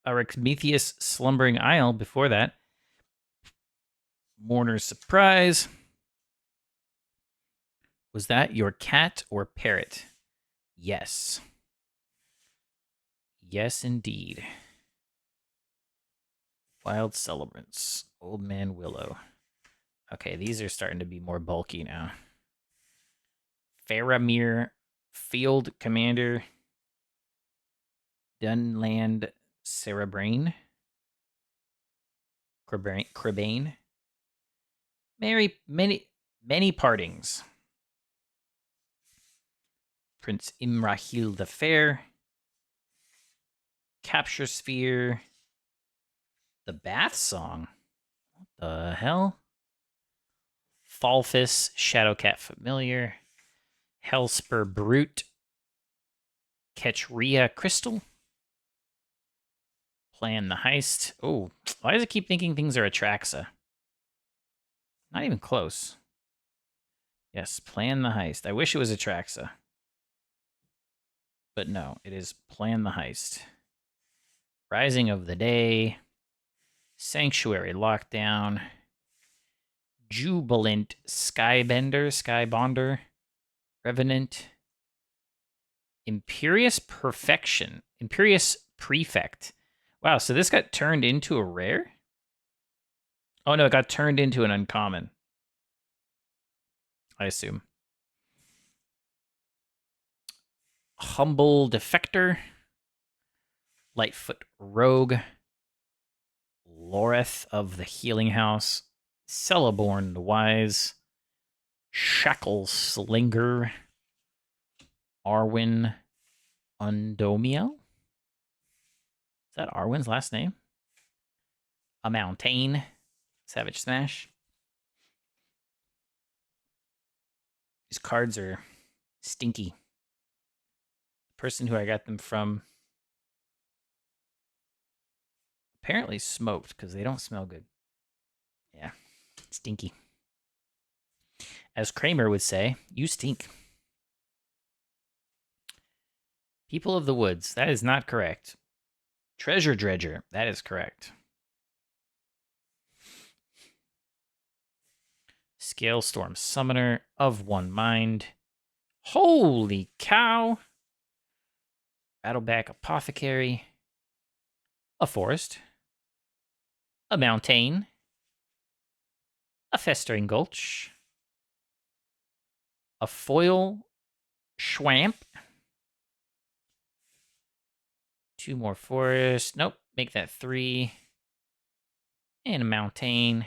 Arachmethius Slumbering Isle before that. Mourner's Surprise. Was that your cat or parrot? Yes. Yes, indeed. Wild Celebrants. Old Man Willow. Okay, these are starting to be more bulky now. Faramir, Field Commander. Dunland Cerebrane. Crabane. Many partings. Prince Imrahil the Fair. Capture Sphere. The Bath Song. What the hell? Falfis, Shadowcat Familiar. Hellspur Brute. Ketchria Crystal. Plan the Heist. Oh, why does it keep thinking things are Atraxa? Not even close. Yes, Plan the Heist. I wish it was Atraxa. But no, it is Plan the Heist. Rising of the Day. Sanctuary Lockdown. Jubilant Skybender, Skybonder, Revenant, Imperious Perfection, Imperious Prefect. Wow, so this got turned into a rare? Oh no, it got turned into an uncommon. I assume. Humble Defector, Lightfoot Rogue, Loreth of the Healing House, Celeborn the Wise, Shackle Slinger, Arwen Undomiel. Is that Arwen's last name? A Mountain, Savage Smash. These cards are stinky. The person who I got them from apparently smoked because they don't smell good. Yeah, stinky. As Kramer would say, you stink. People of the Woods, that is not correct. Treasure Dredger, that is correct. Scalestorm Summoner of One Mind. Holy cow! Rattleback Apothecary. A Forest. A Mountain. A Festering Gulch. A Foil Schwamp. 2 more Forest. Nope, make that 3. And a Mountain.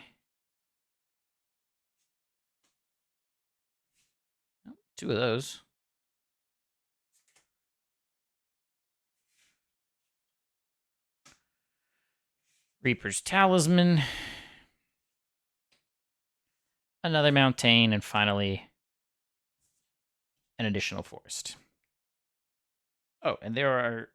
Nope, 2 of those. Reaper's Talisman. Another Mountain, and finally an additional Forest. Oh, and there are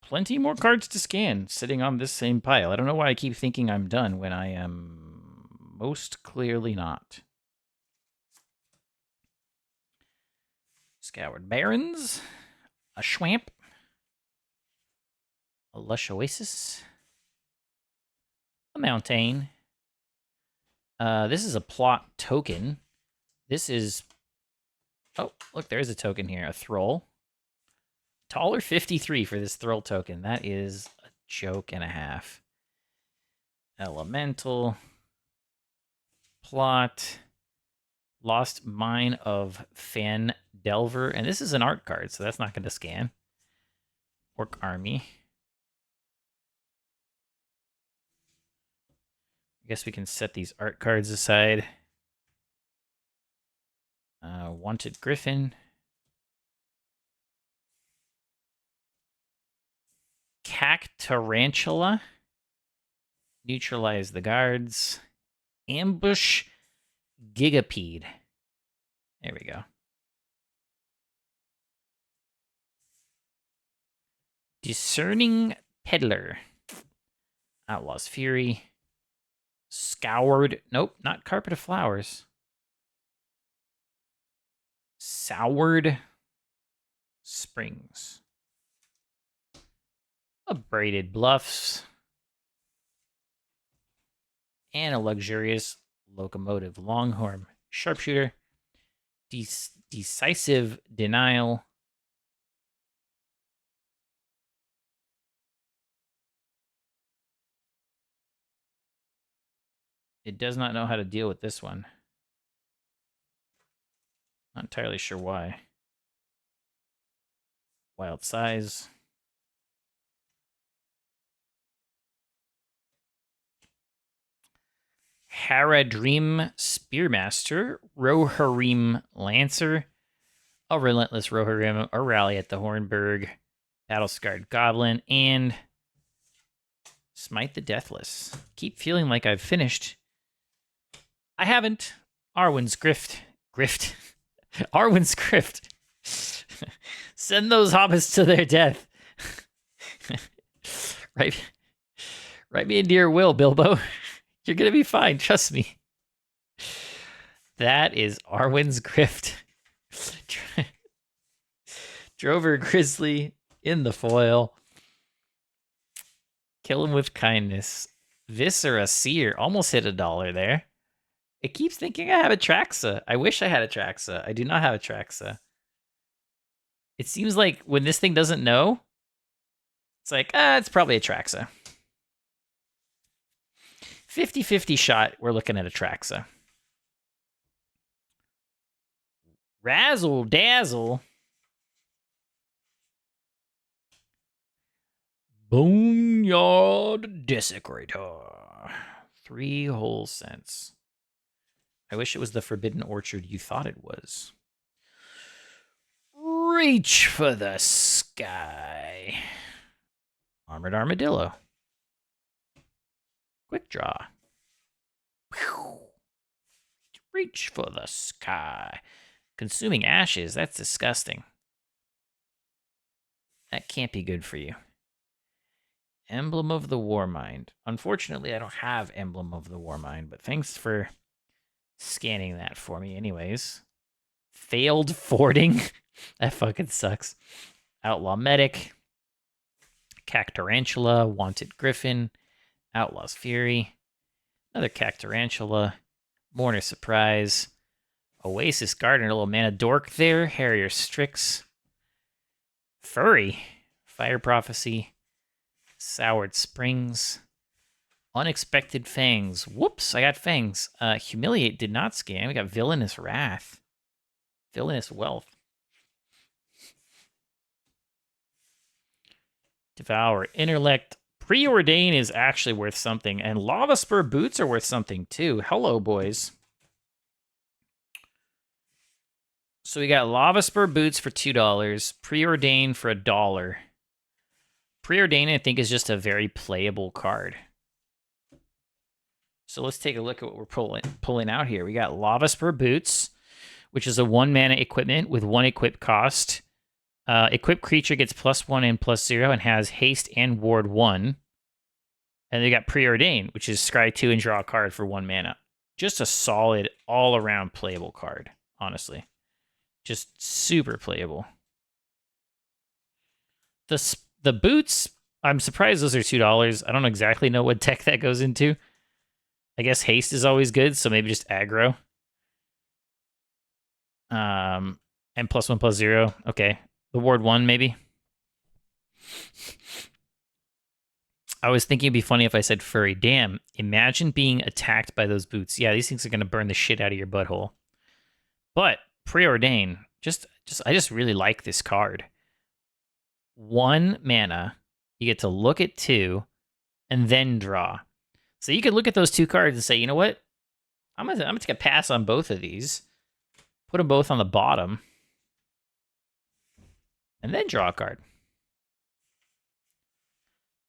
plenty more cards to scan sitting on this same pile. I don't know why I keep thinking I'm done when I am most clearly not. Scoured Barrens, a Schwamp, a Lush Oasis, a Mountain. This is a plot token. This is... Oh, look, there's a token here. A Thrall. $53 for this Thrall token. That is a joke and a half. Elemental. Plot. Lost Mine of Fan Delver. And this is an art card, so that's not going to scan. Orc Army. I guess we can set these art cards aside. Wanted Griffin. Cactarantula. Neutralize the guards. Ambush Gigapede. There we go. Discerning Peddler. Outlaw's Fury. Scoured. Nope, not Carpet of Flowers. Soured Springs. Abraded Bluffs. And a luxurious Locomotive Longhorn. Sharpshooter. Decisive Denial. It does not know how to deal with this one. Not entirely sure why. Wild Size. Haradrim Spearmaster. Rohirrim Lancer. A Relentless Rohirrim. A Rally at the Hornburg. Battle-Scarred Goblin. And Smite the Deathless. Keep feeling like I've finished. I haven't. Arwen's Grift. Arwen's Grift. Send those hobbits to their death. Right. Write me into your will, Bilbo. You're going to be fine. Trust me. That is Arwen's Grift. Drover Grizzly in the foil. Kill him with kindness. Viscera Seer. Almost hit $1 there. It keeps thinking I have a Traxa. I wish I had a Traxa. I do not have a Traxa. It seems like when this thing doesn't know, it's like, it's probably a Traxa. 50-50 shot, we're looking at a Traxa. Razzle dazzle. Boneyard Desecrator. 3 whole cents. I wish it was the Forbidden Orchard you thought it was. Reach for the sky. Armored Armadillo. Quick draw. Reach for the sky. Consuming ashes, that's disgusting. That can't be good for you. Emblem of the Warmind. Unfortunately, I don't have Emblem of the Warmind, but thanks for scanning that for me anyways. Failed Fording. That fucking sucks. Outlaw Medic. Cactarantula. Wanted Griffin. Outlaw's Fury. Another Cactarantula. Mourner Surprise. Oasis Gardener. A little mana dork there. Harrier Strix. Furry. Fire Prophecy. Soured Springs. Unexpected Fangs. Whoops, I got Fangs. Humiliate did not scan. We got Villainous Wrath. Villainous Wealth. Devour. Intellect. Preordain is actually worth something. And Lava Spur Boots are worth something too. Hello, boys. So we got Lava Spur Boots for $2. Preordain for $1. Preordain, I think, is just a very playable card. So let's take a look at what we're pulling out here. We got Lava Spur Boots, which is a 1-mana equipment with 1 equip cost. Equipped creature gets +1 and +0 and has haste and ward 1. And they got Preordain, which is scry 2 and draw a card for 1 mana. Just a solid, all-around playable card, honestly. Just super playable. The boots, I'm surprised those are $2. I don't exactly know what deck that goes into. I guess haste is always good, so maybe just aggro. And +1, +0. Okay. The ward 1, maybe. I was thinking it'd be funny if I said furry. Damn, imagine being attacked by those boots. Yeah, these things are going to burn the shit out of your butthole. But Preordain, I just really like this card. 1 mana, you get to look at 2, and then draw. So you could look at those 2 cards and say, you know what? I'm gonna take a pass on both of these. Put them both on the bottom. And then draw a card.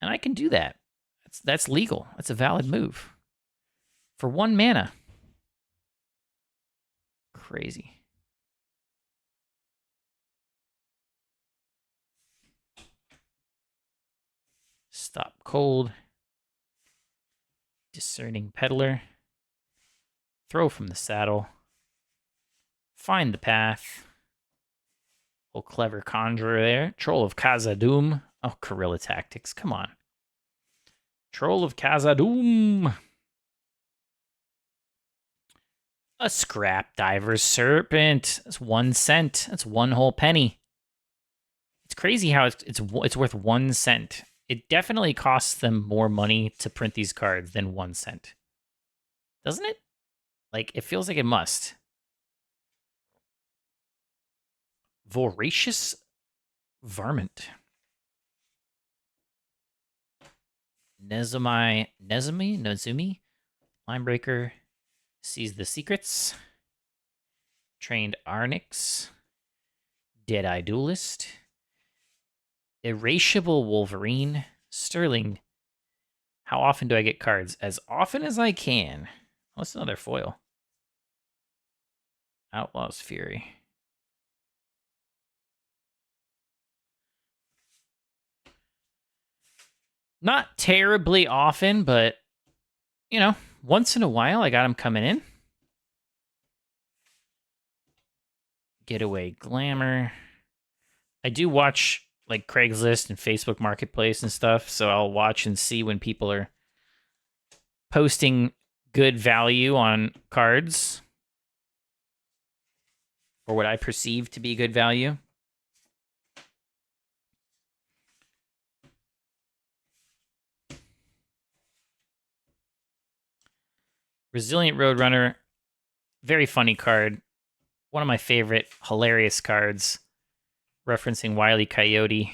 And I can do that. That's legal. That's a valid move. For 1 mana. Crazy. Stop Cold. Discerning Peddler. Throw from the saddle. Find the path. Little clever conjurer there. Troll of Khazad-dûm. Oh, Guerrilla Tactics. Come on. Troll of Khazad-dûm. A Scrap Diver's Serpent. That's 1 cent. That's 1 whole penny. It's crazy how it's worth 1 cent. It definitely costs them more money to print these cards than 1 cent. Doesn't it? Like, it feels like it must. Voracious Varmint. Nezumi? Linebreaker. Sees the Secrets. Trained Arnix. Dead-Eye Duelist. Irascible Wolverine. Sterling. How often do I get cards? As often as I can. What's another foil? Outlaw's Fury. Not terribly often, but, you know, once in a while I got them coming in. Getaway Glamour. I do watch, like, Craigslist and Facebook Marketplace and stuff, so I'll watch and see when people are posting good value on cards, or what I perceive to be good value. Resilient Roadrunner, very funny card. One of my favorite hilarious cards, referencing Wile E. Coyote.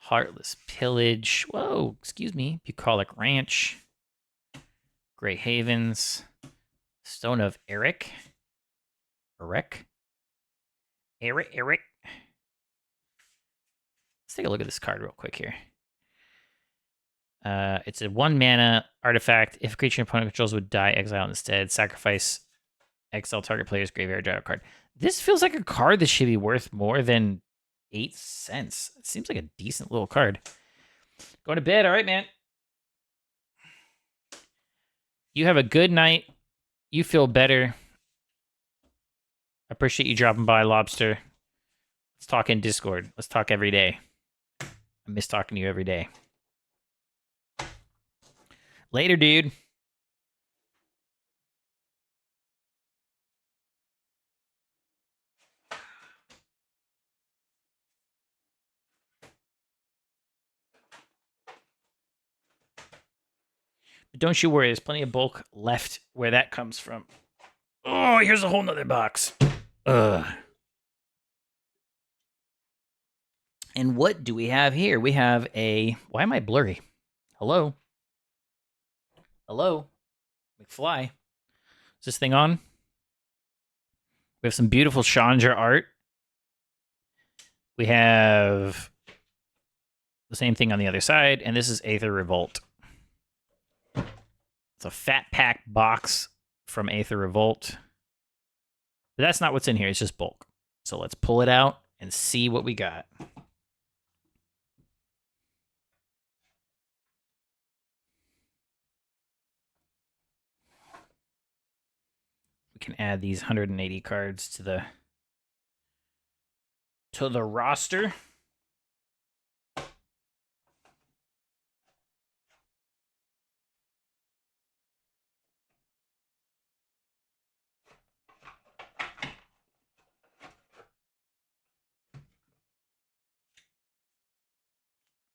Heartless Pillage. Whoa, excuse me. Bucolic Ranch. Grey Havens. Stone of Eric. Eric. Let's take a look at this card real quick here. It's a 1 mana artifact. If a creature your opponent controls would die, exile instead. Sacrifice, exile target player's graveyard, draw a card. This feels like a card that should be worth more than 8 cents. It seems like a decent little card. Going to bed. All right, man. You have a good night. You feel better. I appreciate you dropping by, Lobster. Let's talk in Discord. Let's talk every day. I miss talking to you every day. Later, dude. But don't you worry, there's plenty of bulk left where that comes from. Oh, here's a whole nother box. Ugh. And what do we have here? We have a... Why am I blurry? Hello? Hello? McFly? Is this thing on? We have some beautiful Chandra art. We have the same thing on the other side, and this is Aether Revolt. It's a fat pack box from Aether Revolt. But that's not what's in here, it's just bulk. So let's pull it out and see what we got. We can add these 180 cards to the roster.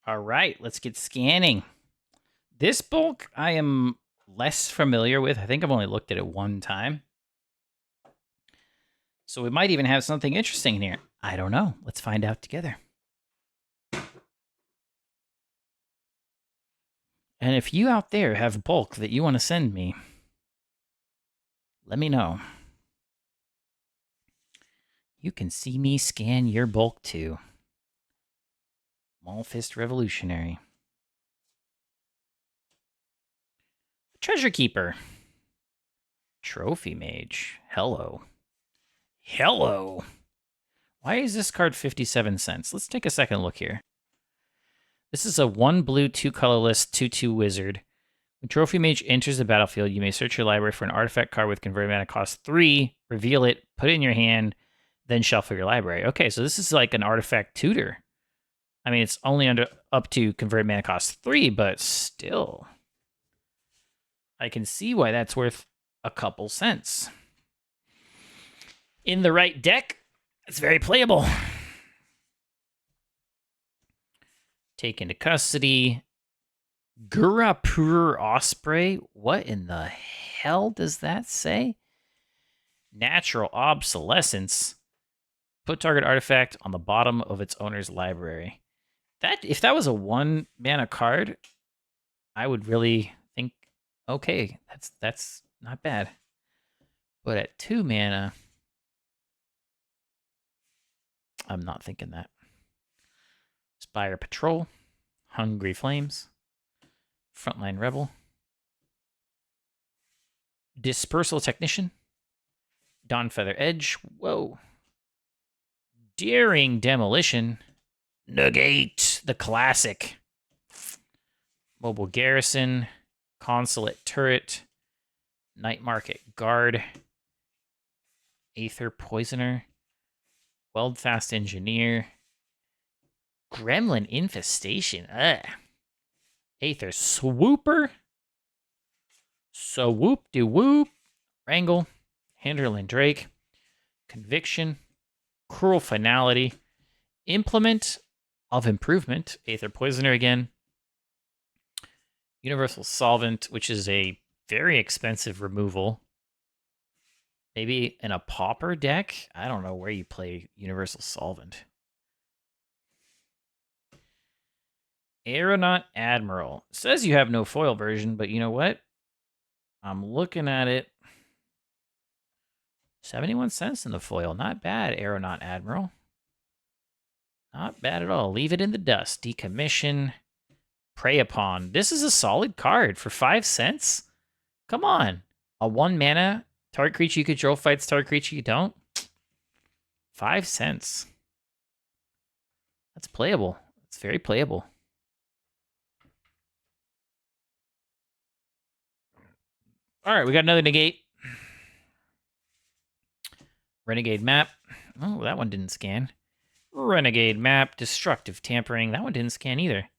All right, let's get scanning. This bulk I am less familiar with. I think I've only looked at it one time. So we might even have something interesting in here. I don't know. Let's find out together. And if you out there have bulk that you want to send me, let me know. You can see me scan your bulk too. Maulfist Revolutionary. Treasure Keeper. Trophy Mage. Hello. Hello. Why is this card 57 cents? Let's take a second look here. This is a 1 blue, 2 colorless, 2/2 wizard. When Trophy Mage enters the battlefield, you may search your library for an artifact card with converted mana cost 3, reveal it, put it in your hand, then shuffle your library. Okay, so this is like an artifact tutor. I mean, it's only up to converted mana cost 3, but still. I can see why that's worth a couple cents. In the right deck, it's very playable. Take into custody. Gurapur Osprey. What in the hell does that say? Natural Obsolescence. Put target artifact on the bottom of its owner's library. That if that was a 1 mana card, I would really think, okay, that's not bad. But at 2 mana, I'm not thinking that. Spire Patrol, Hungry Flames, Frontline Rebel, Dispersal Technician, Dawnfeather Edge, whoa, Daring Demolition, Negate, the classic, Mobile Garrison, Consulate Turret, Night Market Guard, Aether Poisoner, Weldfast Engineer, Gremlin Infestation, Aether Swooper, So whoop de whoop. Wrangle. Hinterland Drake. Conviction. Cruel Finality. Implement of Improvement. Aether Poisoner again. Universal Solvent, which is a very expensive removal. Maybe in a Pauper deck? I don't know where you play Universal Solvent. Aeronaut Admiral. Says you have no foil version, but you know what? I'm looking at it. 71 cents in the foil. Not bad, Aeronaut Admiral. Not bad at all. Leave it in the dust. Decommission. Prey Upon. This is a solid card for 5 cents. Come on. A 1 mana target creature you control fights target creature you don't. 5 cents. That's playable. It's very playable. All right, we got another negate. Renegade Map. Oh, that one didn't scan. Renegade Map. Destructive Tampering. That one didn't scan either.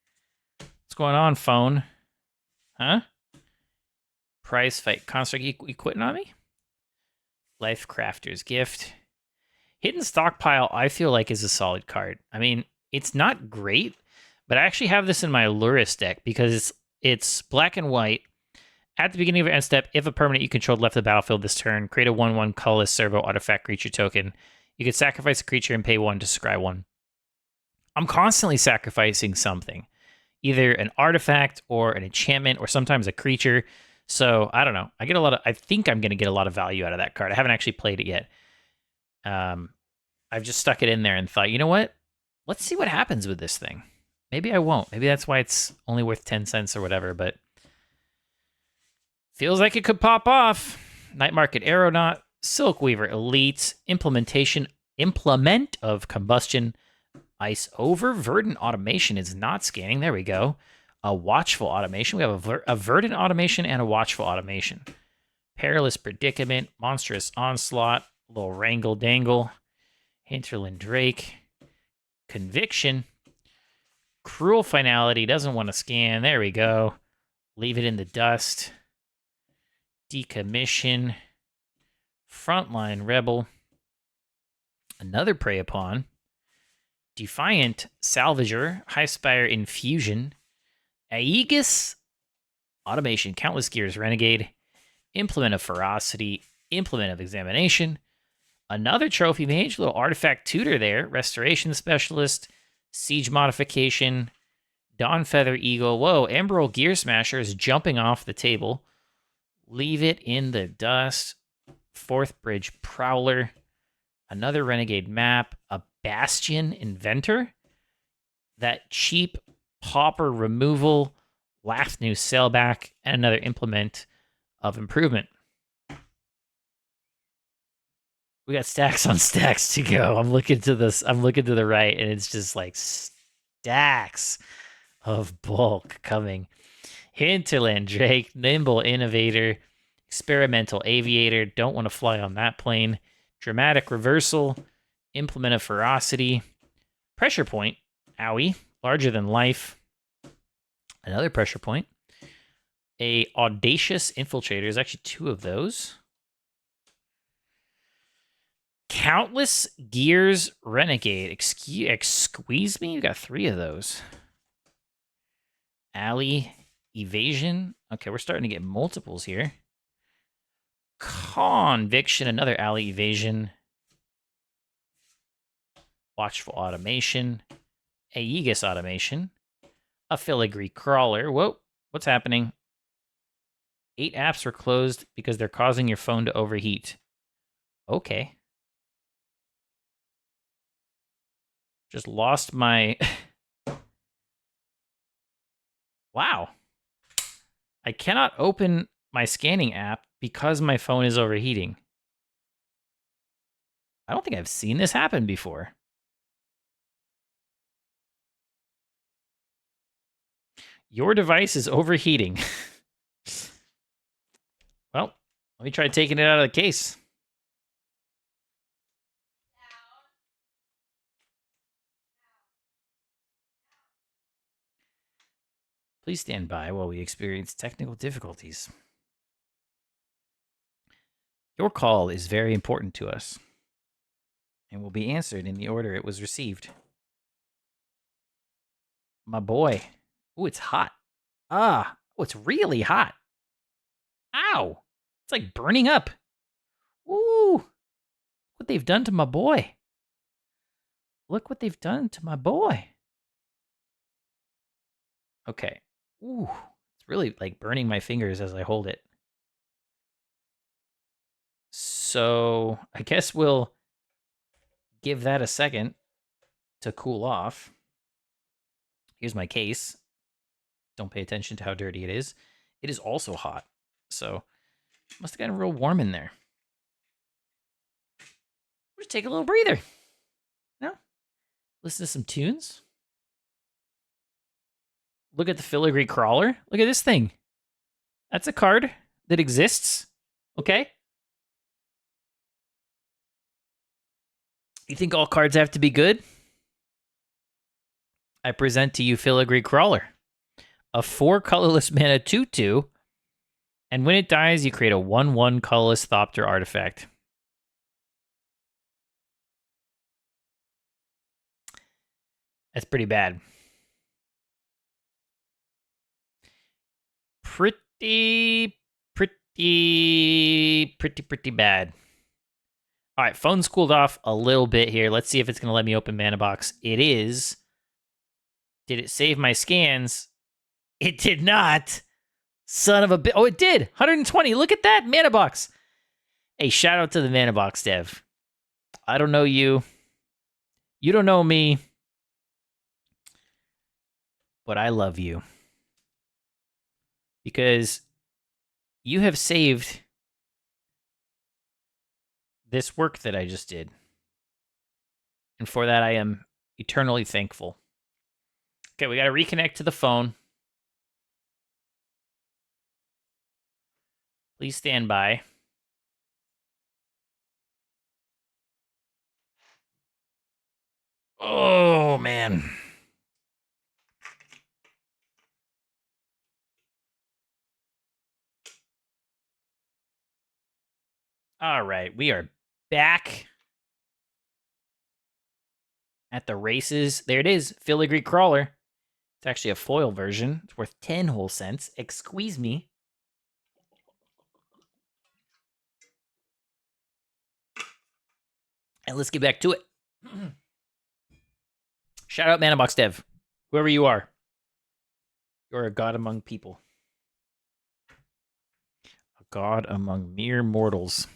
What's going on, phone? Huh? Prize Fight. Construct Equinomy? Life Crafter's Gift. Hidden Stockpile, I feel like, is a solid card. I mean, it's not great, but I actually have this in my Luris deck because it's black and white. At the beginning of your end step, if a permanent you controlled left the battlefield this turn, create a 1/1 colorless servo artifact creature token. You can sacrifice a creature and pay 1 to scry 1. I'm constantly sacrificing something, either an artifact or an enchantment or sometimes a creature. So I don't know. I think I'm going to get a lot of value out of that card. I haven't actually played it yet. I've just stuck it in there and thought, you know what? Let's see what happens with this thing. Maybe I won't. Maybe that's why it's only worth 10 cents or whatever, but feels like it could pop off. Night Market Aeronaut, Silkweaver Elite, Implement of Combustion, Ice Over, Verdant Automation is not scanning. There we go. A Watchful Automation. We have a Verdant Automation and a Watchful Automation. Perilous Predicament, Monstrous Onslaught, little Wrangle Dangle, Hinterland Drake, Conviction, Cruel Finality, doesn't want to scan. There we go. Leave it in the dust. Decommission, Frontline Rebel, another Prey Upon, Defiant Salvager, Highspire Infusion, Aegis Automation, Countless Gears Renegade, Implement of Ferocity, Implement of Examination, another Trophy Mage, little Artifact Tutor there, Restoration Specialist, Siege Modification, Dawn Feather Eagle. Whoa, Emerald Gear Smasher is jumping off the table. Leave it in the dust. Fourth Bridge Prowler, another Renegade Map, a Bastion Inventor, that cheap Pauper removal, Lathnu Sailback, and another Implement of Improvement. We got stacks on stacks to go. I'm looking to the right, and it's just like stacks of bulk coming. Hinterland Drake, Nimble Innovator, Experimental Aviator, don't want to fly on that plane. Dramatic Reversal, Implement of Ferocity, Pressure Point, owie, Larger Than Life, another Pressure Point. A Audacious Infiltrator, there's actually 2 of those. Countless Gears Renegade, excuse me, you got 3 of those. Alley Evasion, okay, we're starting to get multiples here. Conviction, another Alley Evasion. Watchful Automation. Aegis Automation. A Filigree Crawler. Whoa, what's happening? 8 apps were closed because they're causing your phone to overheat. Okay. Just lost my... Wow. I cannot open my scanning app because my phone is overheating. I don't think I've seen this happen before. Your device is overheating. Well, let me try taking it out of the case. Please stand by while we experience technical difficulties. Your call is very important to us and will be answered in the order it was received. My boy. Ooh, it's hot. Oh, it's really hot. Ow. It's like burning up. Ooh. What they've done to my boy. Look what they've done to my boy. Okay. Ooh. It's really like burning my fingers as I hold it. So I guess we'll give that a second to cool off. Here's my case. Don't pay attention to how dirty it is. It is also hot. So must have gotten real warm in there. We'll just take a little breather. No? Listen to some tunes. Look at the filigree crawler. Look at this thing. That's a card that exists. Okay? You think all cards have to be good? I present to you Filigree Crawler, a 4 colorless mana 2/2, and when it dies, you create a 1/1 colorless Thopter artifact. That's pretty bad. Pretty bad. All right, phone's cooled off a little bit here. Let's see if it's going to let me open Mana Box. It is. Did it save my scans? It did not. Son of a bitch. Oh, it did. 120. Look at that. Mana Box. Hey, shout out to the Mana Box dev. I don't know you. You don't know me. But I love you. Because you have saved this work that I just did. And for that, I am eternally thankful. Okay, we got to reconnect to the phone. Please stand by. Oh, man. All right, we are back at the races. There it is, Filigree Crawler. It's actually a foil version. It's worth 10 whole cents. Excuse me. And let's get back to it. Shout out Manabox Dev. Whoever you are. You're a god among people. A god among mere mortals.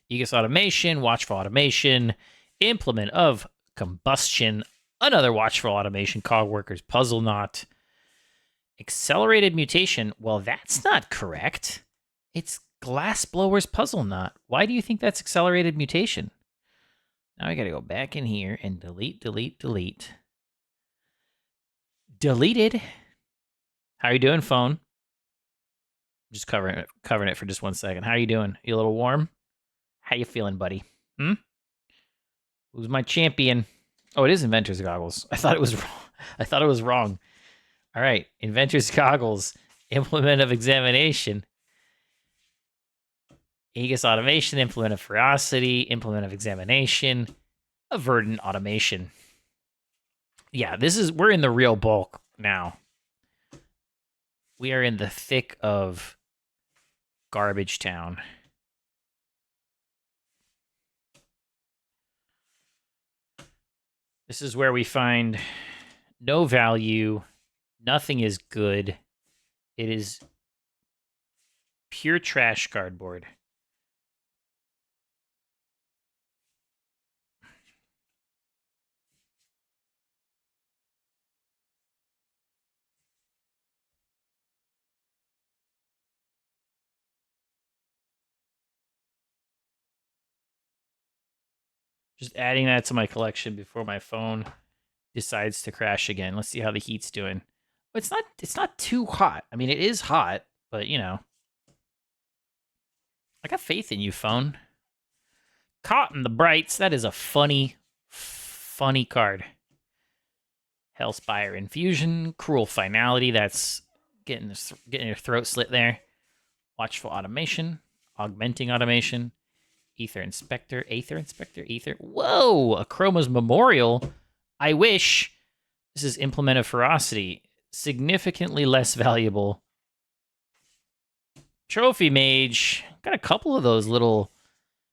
Aegis Automation, Watchful Automation, Implement of Combustion, another Watchful Automation, Cogworkers Puzzle Knot, Accelerated Mutation. Well, that's not correct. It's Glassblower's Puzzle Knot. Why do you think that's Accelerated Mutation? Now I gotta go back in here and delete. Deleted. How you doing, phone? Just covering it for just 1 second. How you doing? You a little warm? How you feeling, buddy? Who's my champion? Oh, it is Inventor's Goggles. I thought it was wrong. I thought it was wrong. All right, Inventor's Goggles, Implement of Examination, Aegis Automation, Implement of Ferocity, Implement of Examination, a Verdant Automation. Yeah, we're in the real bulk now. We are in the thick of Garbage Town. This is where we find no value. Nothing is good. It is pure trash cardboard. Just adding that to my collection before my phone decides to crash again. Let's see how the heat's doing. It's not too hot. I mean, it is hot, but you know. I got faith in you, phone. Caught in the Brights. That is a funny card. Hellspire Infusion. Cruel Finality. That's getting your throat slit there. Watchful Automation. Augmenting Automation, Aether Inspector. Whoa! A Chroma's Memorial. I wish. This is Implement of Ferocity. Significantly less valuable. Trophy Mage. Got a couple of those little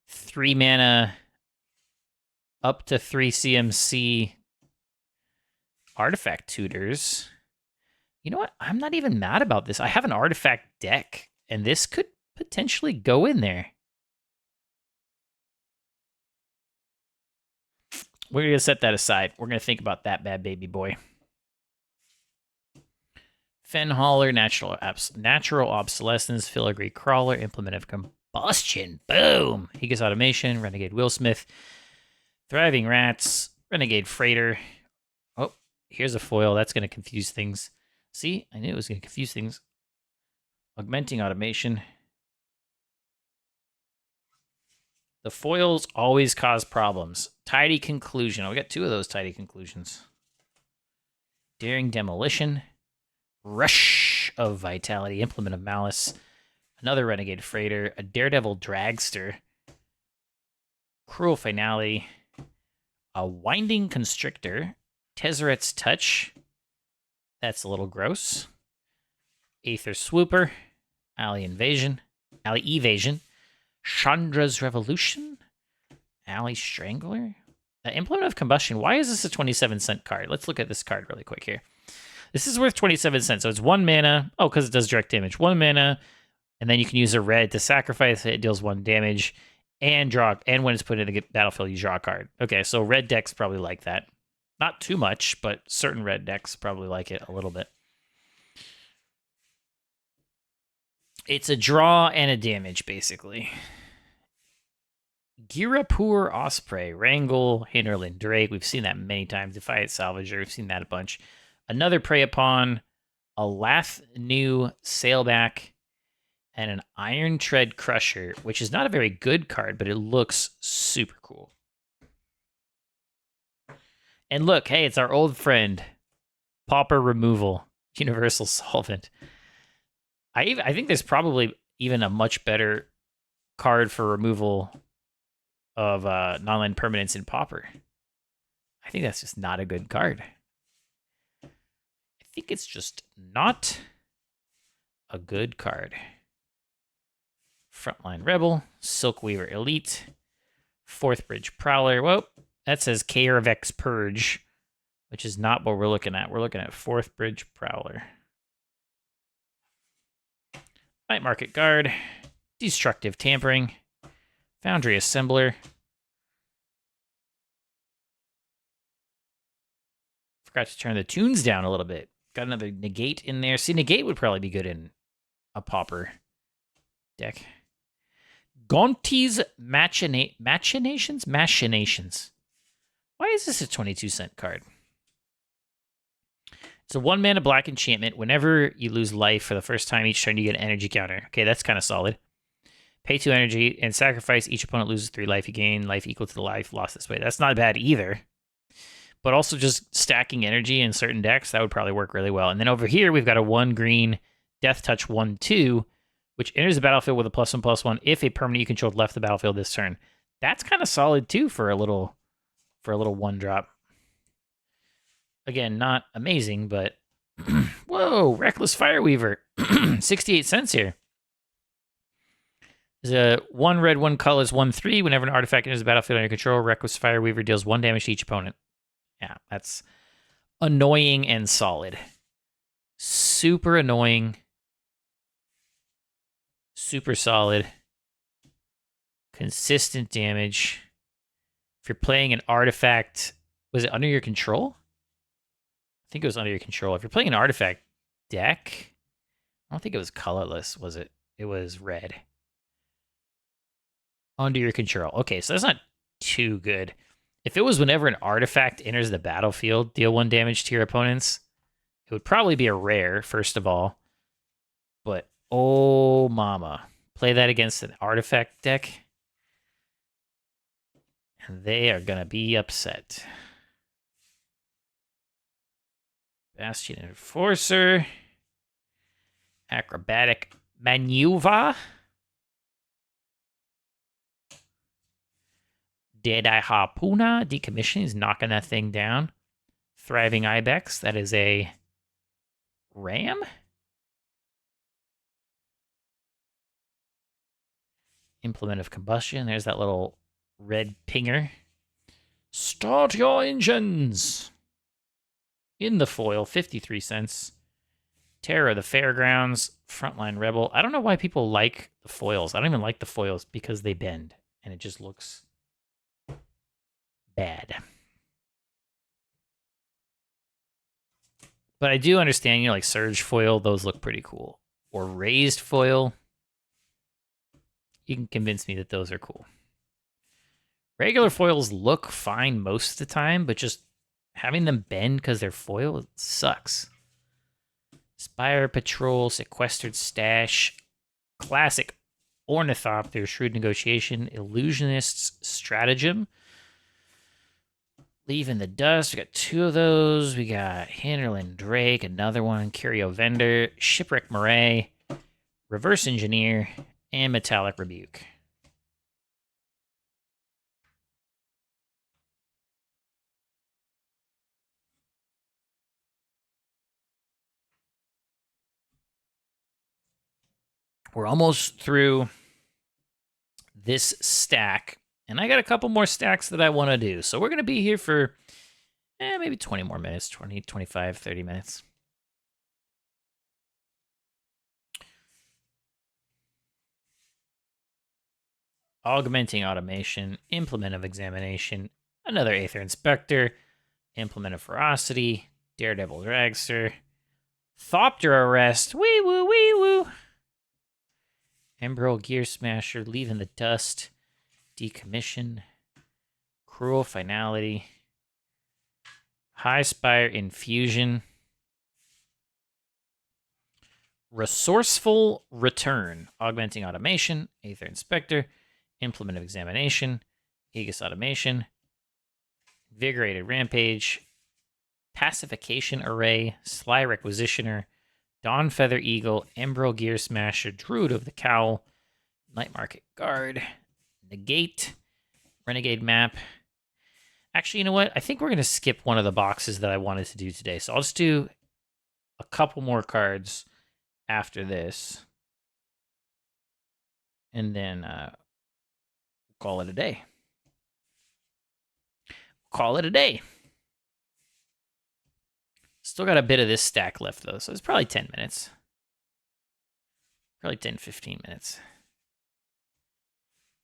3 mana up to 3 CMC artifact tutors. You know what? I'm not even mad about this. I have an artifact deck, and this could potentially go in there. We're going to set that aside. We're going to think about that bad baby boy. Fenhauler, Natural Obsolescence, Filigree Crawler, Implement of Combustion. Boom! He gets Automation, Renegade Willsmith, Thriving Rats, Renegade Freighter. Oh, here's a foil. That's going to confuse things. See? I knew it was going to confuse things. Augmenting Automation. The foils always cause problems. Tidy Conclusion. Oh, we got 2 of those Tidy Conclusions. Daring Demolition. Rush of Vitality. Implement of Malice. Another Renegade Freighter. A Daredevil Dragster. Cruel Finale. A Winding Constrictor. Tezzeret's Touch. That's a little gross. Aether Swooper. Alley Evasion. Chandra's Revolution. Alley Strangler. Implement of Combustion. Why is this a 27-cent card? Let's look at this card really quick here. This is worth 27 cents. So it's 1 mana. Oh, because it does direct damage. 1 mana. And then you can use a red to sacrifice it. It deals 1 damage. And draw. And when it's put in the battlefield, you draw a card. Okay, so red decks probably like that. Not too much, but certain red decks probably like it a little bit. It's a draw and a damage, basically. Girapur Osprey, Wrangle, Hinterland Drake. We've seen that many times. Defiant Salvager. We've seen that a bunch. Another Prey Upon, a Lathnu Sailback, and an Iron Tread Crusher, which is not a very good card, but it looks super cool. And look, hey, it's our old friend, Pauper Removal, Universal Solvent. I think there's probably even a much better card for removal of non-land permanents in Pauper. I think that's just not a good card. I think it's just not a good card. Frontline Rebel, Silkweaver Elite, Fourth Bridge Prowler. Well, that says Kaervex Purge, which is not what we're looking at. We're looking at Fourth Bridge Prowler. Night Market Guard, Destructive Tampering, Foundry Assembler. Forgot to turn the tunes down a little bit. Got another Negate in there. See, Negate would probably be good in a Pauper deck. Gonti's Machinations? Why is this a 22-cent card? It's a 1 mana black enchantment. Whenever you lose life for the first time each turn, you get an energy counter. Okay, that's kind of solid. Pay 2 energy and sacrifice. Each opponent loses 3 life. You gain life equal to the life lost this way. That's not bad either. But also just stacking energy in certain decks, that would probably work really well. And then over here, we've got a 1 green Death Touch 1/2, which enters the battlefield with a +1/+1 if a permanent you controlled left the battlefield this turn. That's kind of solid too for a little 1-drop. Again, not amazing, but whoa, Reckless Fireweaver, 68 cents here. There's a 1 red, 1 colorless, 1/3. Whenever an artifact enters the battlefield under your control, Reckless Fireweaver deals 1 damage to each opponent. Yeah, that's annoying and solid. Super annoying. Super solid. Consistent damage. If you're playing an artifact, was it under your control? I think it was under your control. If you're playing an artifact deck, I don't think it was colorless, was it? It was red. Under your control. Okay, so that's not too good. If it was whenever an artifact enters the battlefield, deal 1 damage to your opponents, it would probably be a rare, first of all. But, oh mama. Play that against an artifact deck, and they are going to be upset. Bastion Enforcer. Acrobatic Maneuver. Deadeye Harpuna, decommissioning, is knocking that thing down. Thriving Ibex, that is a ram? Implement of combustion, there's that little red pinger. Start your engines! In the foil, 53 cents. Terror of the Fairgrounds, Frontline Rebel. I don't know why people like the foils. I don't even like the foils because they bend, and it just looks bad. But I do understand, like Surge foil, those look pretty cool. Or Raised foil. You can convince me that those are cool. Regular foils look fine most of the time, but just having them bend because they're foil sucks. Spire Patrol, Sequestered Stash, Classic Ornithopter, Shrewd Negotiation, Illusionist's Stratagem. Leave in the Dust, we got 2 of those. We got Hinterland Drake, another one, Curio Vendor, Shipwreck Marae, Reverse Engineer, and Metallic Rebuke. We're almost through this stack, and I got a couple more stacks that I want to do. So we're going to be here for maybe 20 more minutes, 20, 25, 30 minutes. Augmenting Automation, Implement of Examination, another Aether Inspector, Implement of Ferocity, Daredevil Dragster, Thopter Arrest, wee woo, wee woo. Emerald Gear Smasher, Leave in the Dust, Decommission, Cruel Finality, High Spire Infusion, Resourceful Return, Augmenting Automation, Aether Inspector, Implement of Examination, Aegis Automation, Invigorated Rampage, Pacification Array, Sly Requisitioner, Dawn Feather Eagle, Emerald Gear Smasher, Druid of the Cowl, Night Market Guard, Negate, Renegade Map. Actually, you know what? I think we're going to skip one of the boxes that I wanted to do today. So I'll just do a couple more cards after this. And then call it a day. Call it a day. Still got a bit of this stack left, though. So it's probably 10 minutes. Probably 10, 15 minutes.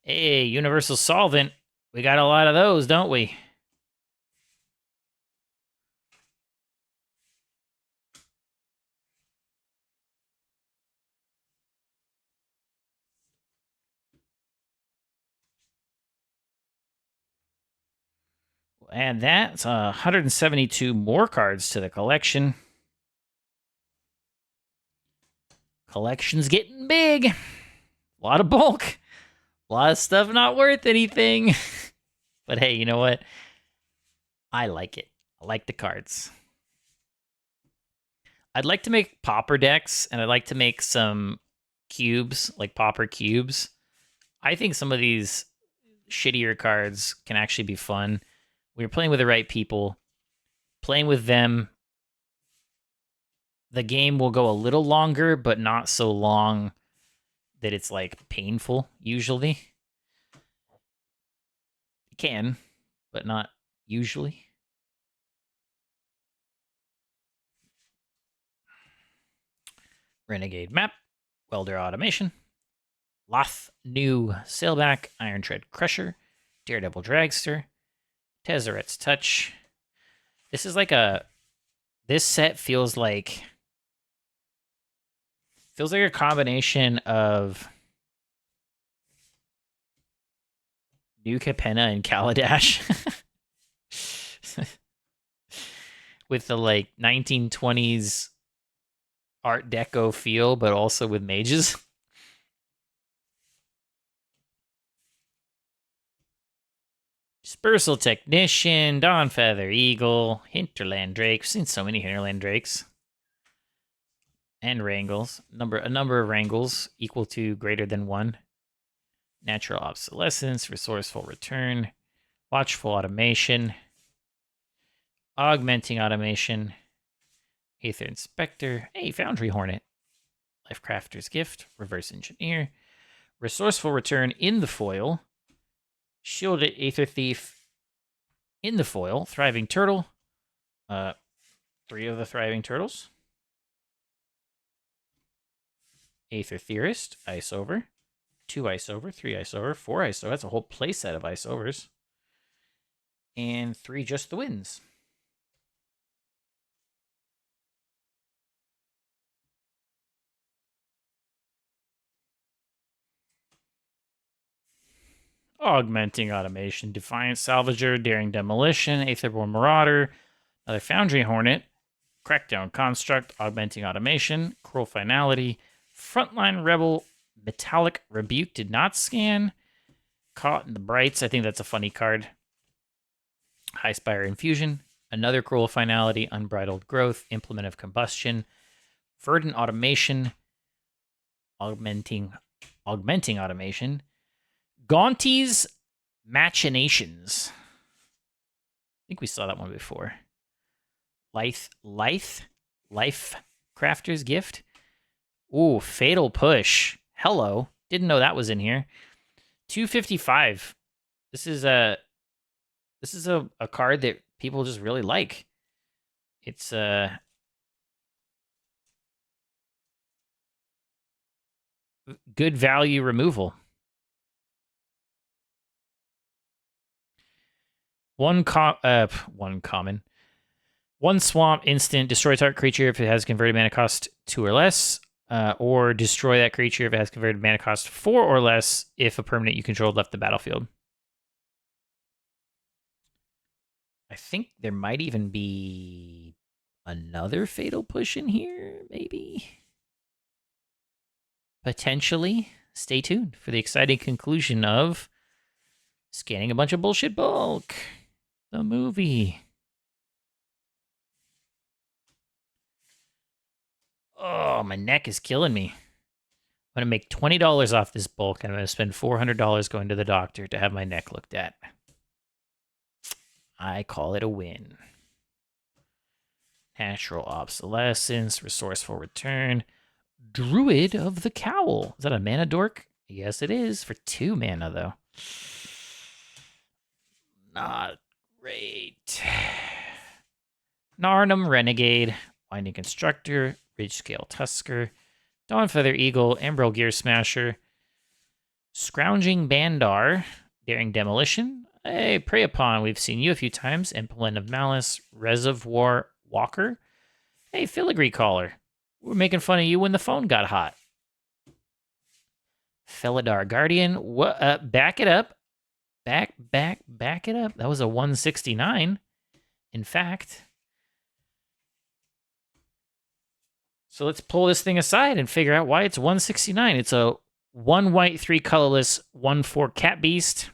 Hey, Universal Solvent. We got a lot of those, don't we? And that's 172 more cards to the collection. Collection's getting big. A lot of bulk. A lot of stuff not worth anything. But hey, you know what? I like it. I like the cards. I'd like to make popper decks, and I'd like to make some cubes, like popper cubes. I think some of these shittier cards can actually be fun. We're playing with the right people. Playing with them, the game will go a little longer, but not so long that it's like painful, usually. It can, but not usually. Renegade Map, Welder Automation, Loth New Sailback, Iron Tread Crusher, Daredevil Dragster, Tezzeret's Touch. This is like this set feels like a combination of New Capenna and Kaladesh. With the like 1920s Art Deco feel, but also with mages. Dispersal Technician, Dawn Feather Eagle, Hinterland Drake. We've seen so many Hinterland Drakes. And Wrangles. A number of Wrangles equal to greater than 1. Natural Obsolescence, Resourceful Return, Watchful Automation, Augmenting Automation, Aether Inspector, hey, Foundry Hornet, Lifecrafter's Gift, Reverse Engineer, Resourceful Return in the foil, Shielded Aether Thief in the foil, Thriving Turtle, 3 of the Thriving Turtles, Aether Theorist, Ice Over, 2 Ice Over, 3 Ice Over, 4 Ice Over, that's a whole playset of Ice Overs, and 3 Just the Winds. Augmenting Automation, Defiant Salvager, Daring Demolition, Aetherborn Marauder, another Foundry Hornet, Crackdown Construct, Augmenting Automation, Cruel Finality, Frontline Rebel, Metallic Rebuke did not scan, Caught in the Brights, I think that's a funny card. High Spire Infusion, another Cruel Finality, Unbridled Growth, Implement of Combustion, Verdant Automation, Augmenting Automation, Gaunty's Machinations. I think we saw that one before. Life Crafter's Gift. Ooh, Fatal Push. Hello. Didn't know that was in here. 255. This is a card that people just really like. It's good value removal. One common. One swamp instant, destroy target creature if it has converted mana cost 2 or less, or destroy that creature if it has converted mana cost 4 or less if a permanent you controlled left the battlefield. I think there might even be another Fatal Push in here, maybe? Potentially. Stay tuned for the exciting conclusion of Scanning a Bunch of Bullshit Bulk, the movie. Oh, my neck is killing me. I'm going to make $20 off this bulk, and I'm going to spend $400 going to the doctor to have my neck looked at. I call it a win. Natural Obsolescence, Resourceful Return, Druid of the Cowl. Is that a mana dork? Yes, it is, for 2 mana, though. Not great. Narnum Renegade, Winding Constructor, Ridgescale Tusker, Dawnfeather Eagle, Emerald Gear Smasher, Scrounging Bandar, Daring Demolition. Hey, Prey Upon, we've seen you a few times. Implement of Malice, Reservoir Walker. Hey, Filigree Caller, we're making fun of you when the phone got hot. Felidar Guardian, what? Back it up. Back it up. That was a 169, in fact. So let's pull this thing aside and figure out why it's 169. It's a 1 white, 3 colorless, 1/4 cat beast.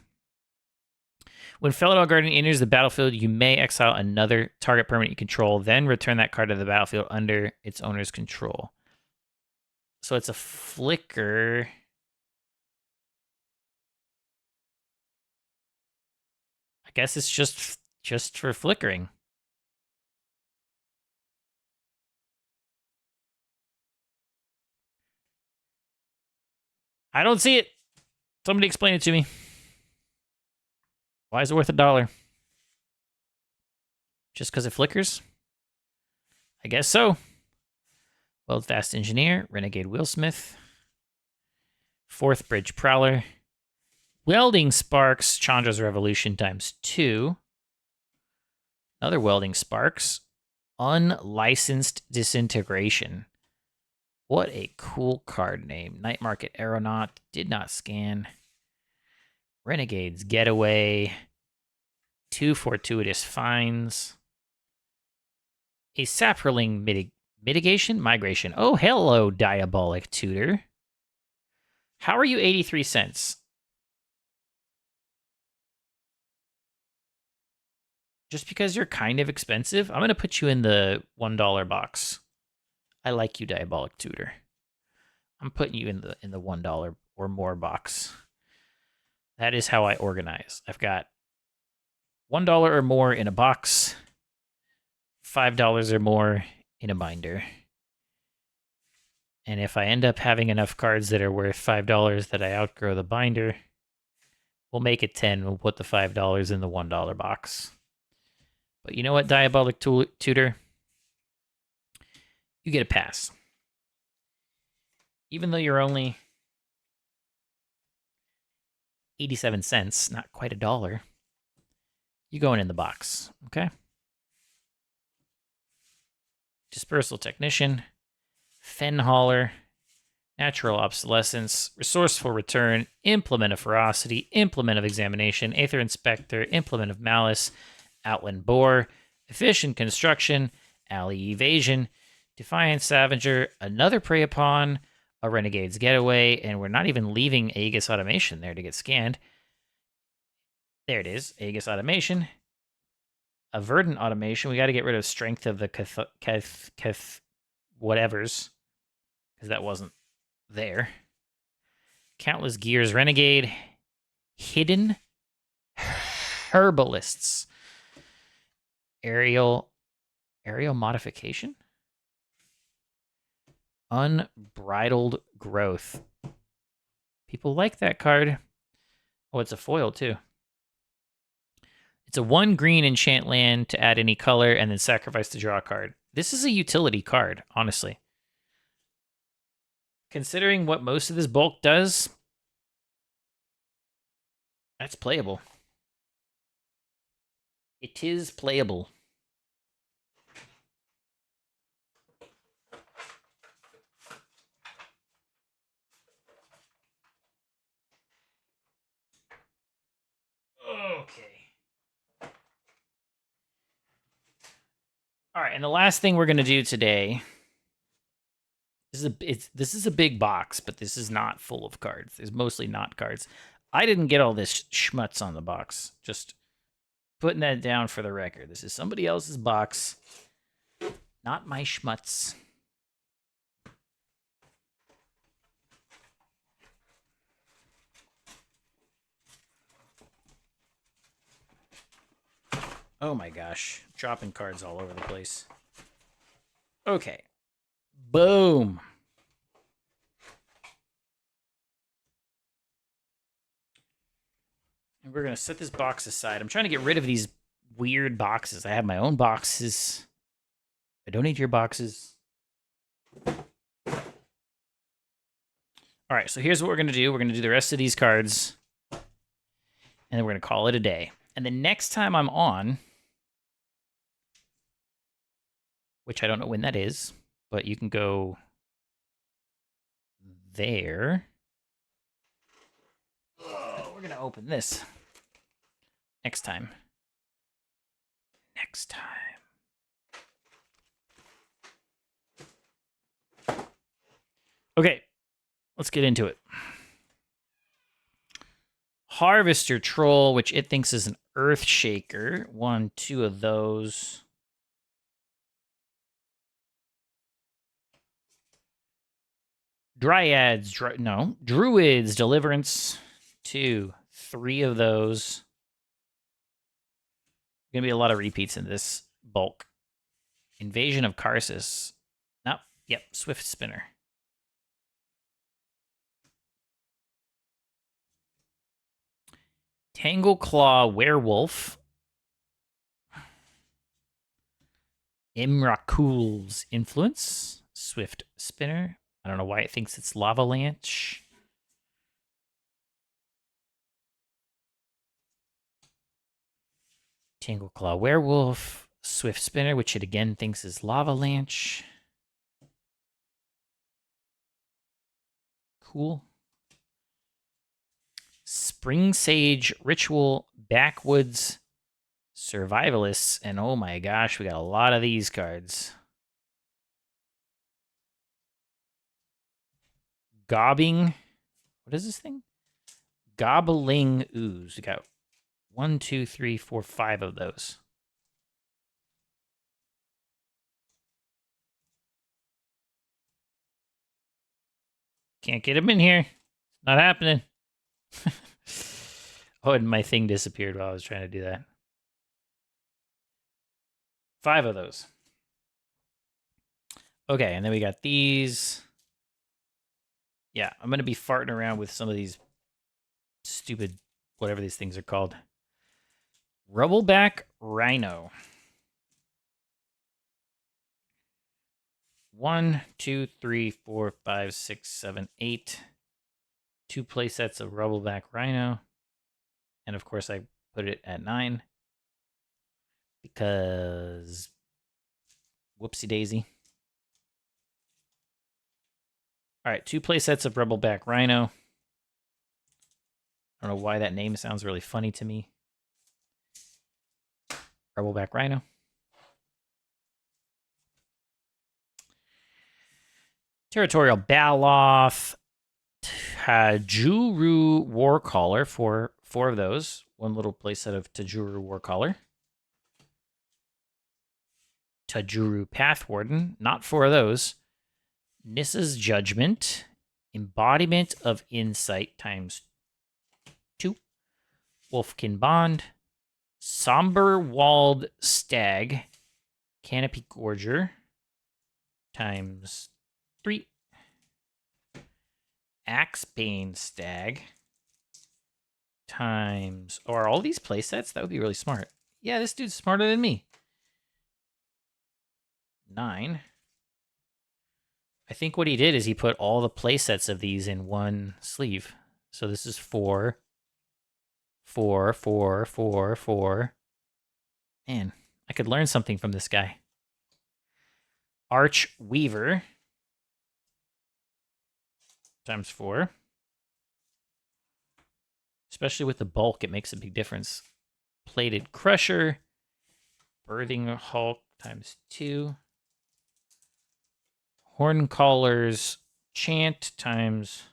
When Felidar Guardian enters the battlefield, you may exile another target permanent you control, then return that card to the battlefield under its owner's control. So it's a flicker. I guess it's just for flickering. I don't see it. Somebody explain it to me. Why is it worth $1? Just because it flickers? I guess so. World Fast Engineer, Renegade Wheelsmith, 4th Bridge Prowler, Welding Sparks, Chandra's Revolution ×2, another Welding Sparks, Unlicensed Disintegration. What a cool card name. Night Market Aeronaut, did not scan. Renegade's Getaway, 2 Fortuitous Finds, a Saproling Migration. Oh, hello, Diabolic Tutor. How are you 83 cents? Just because you're kind of expensive, I'm going to put you in the $1 box. I like you, Diabolic Tutor. I'm putting you in the $1 or more box. That is how I organize. I've got $1 or more in a box, $5 or more in a binder. And if I end up having enough cards that are worth $5 that I outgrow the binder, we'll make it 10. We'll put the $5 in the $1 box. But you know what, Diabolic Tutor? You get a pass. Even though you're only 87 cents, not quite $1, you going in the box, okay? Dispersal Technician, Fen Hauler, Natural Obsolescence, Resourceful Return, Implement of Ferocity, Implement of Examination, Aether Inspector, Implement of Malice, Outland Boar, Efficient Construction, Alley Evasion, Defiant Scavenger, another Prey Upon, a Renegade's Getaway, and we're not even leaving Aegis Automation there to get scanned. There it is, Aegis Automation. A Verdant Automation. We got to get rid of Strength of the whatevers, because that wasn't there. Countless Gears Renegade. Hidden Herbalists. Aerial Modification. Unbridled Growth. People like that card. Oh, it's a foil too. It's a 1 green enchant land to add any color and then sacrifice to draw a card. This is a utility card, honestly. Considering what most of this bulk does, that's playable. It is playable. Okay. All right, and the last thing we're going to do today, this is a big box, but this is not full of cards. There's mostly not cards. I didn't get all this schmutz on the box. Just putting that down for the record. This is somebody else's box, not my schmutz. Oh my gosh. Dropping cards all over the place. Okay. Boom. And we're going to set this box aside. I'm trying to get rid of these weird boxes. I have my own boxes. I don't need your boxes. All right, so here's what we're going to do. We're going to do the rest of these cards, and then we're going to call it a day. And the next time I'm on, which I don't know when that is, but you can go there. Oh, we're going to open this next time. Next time. Okay, let's get into it. Harvester Troll, which it thinks is an Earth Shaker. 1, 2 of those. Dryads, Druids, Deliverance. 2, 3 of those. Gonna be a lot of repeats in this bulk. Invasion of Karsus. Nope. Yep. Swift Spinner. Tangleclaw Werewolf. Imrakul's Influence. Swift Spinner. I don't know why it thinks it's Lavalanche. Tangleclaw Werewolf. Swift Spinner, which it again thinks is Lavalanche. Cool. Spring Sage Ritual Backwoods Survivalists. And oh my gosh, we got a lot of these cards. Gobbing. What is this thing? Gobbling Ooze. We got 1, 2, 3, 4, 5 of those. Can't get him in here. Not happening. Oh, and my thing disappeared while I was trying to do that. 5 of those. Okay, and then we got these. Yeah, I'm going to be farting around with some of these stupid, whatever these things are called. Rubbleback Rhino. 1, 2, 3, 4, 5, 6, 7, 8. 2 play sets of Rubbleback Rhino. And of course, I put it at 9 because whoopsie daisy. All right, 2 play sets of Rubbleback Rhino. I don't know why that name sounds really funny to me. Rubbleback Rhino. Territorial Baloth. Tajuru Warcaller for 4 of those. 1 little playset of Tajuru Warcaller. Tajuru Pathwarden. Not 4 of those. Nissa's Judgment. Embodiment of Insight times 2. Wolfkin Bond. Somber Walled Stag. Canopy Gorger times 3. Axebane Stag times... Oh, are all these playsets? That would be really smart. Yeah, this dude's smarter than me. 9. I think what he did is he put all the playsets of these in one sleeve. So this is 4. 4, 4, 4, 4. Man, I could learn something from this guy. Arch Weaver times 4. Especially with the bulk, it makes a big difference. Plated Crusher. Birthing Hulk times 2. Horncaller's Chant times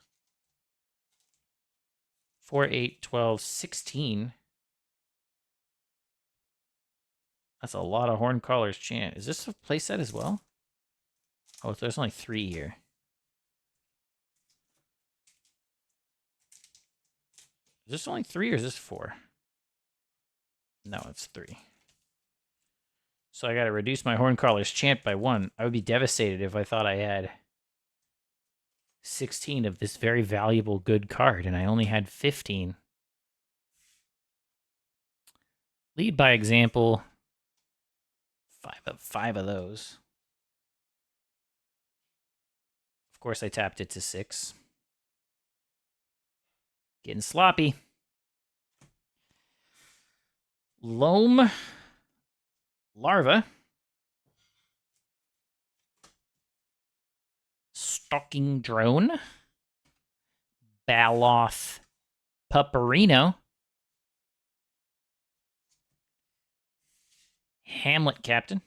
4, 8, 12, 16. That's a lot of Horncaller's Chant. Is this a playset as well? Oh, there's only 3 here. Is this only 3 or is this 4? No, it's 3. So I got to reduce my Horncaller's Chant by 1. I would be devastated if I thought I had 16 of this very valuable good card, and I only had 15. Lead by example. 5 of those. Of course, I tapped it to 6. Getting sloppy. Loam Larva. Stalking Drone. Baloth Pupperino. Hamlet Captain.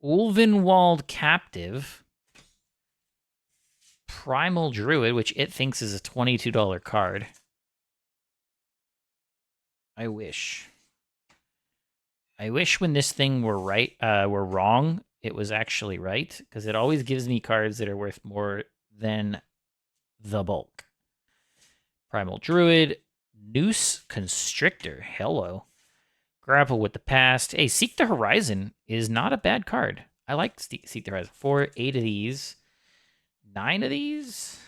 Ulvenwald Captive. Primal Druid, which it thinks is a $22 card. I wish. I wish when this thing were wrong, it was actually right, because it always gives me cards that are worth more than the bulk. Primal Druid, Noose Constrictor, hello. Grapple with the Past. Hey, Seek the Horizon is not a bad card. I like Seek the Horizon. 4, 8 of these. 9 of these?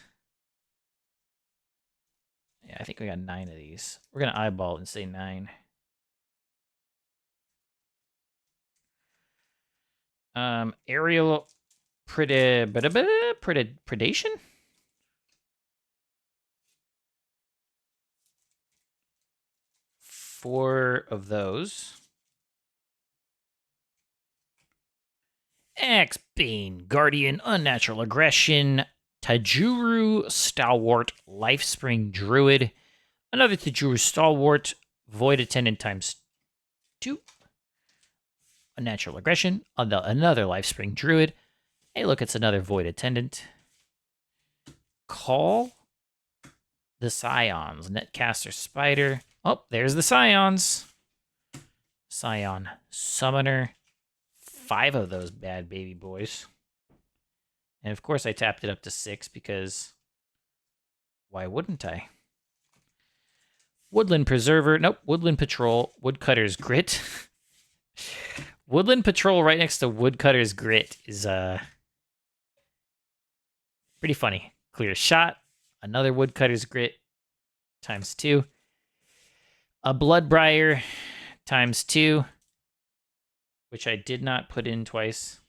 Yeah, I think we got 9 of these. We're going to eyeball it and say 9. Aerial Predation? 4 of those. Axebane, Guardian, Unnatural Aggression, Tajuru Stalwart, Lifespring Druid, another Tajuru Stalwart, Void Attendant times 2, Unnatural Aggression, another Lifespring Druid. Hey, look, it's another Void Attendant. Call the Scions, Netcaster Spider. Oh, there's the Scions. Scion Summoner. 5 of those bad baby boys. And of course I tapped it up to 6 because why wouldn't I? Woodland Preserver. Nope. Woodland Patrol. Woodcutter's Grit. Woodland Patrol right next to Woodcutter's Grit is pretty funny. Clear Shot. Another Woodcutter's Grit times 2. A Bloodbriar times 2, which I did not put in twice.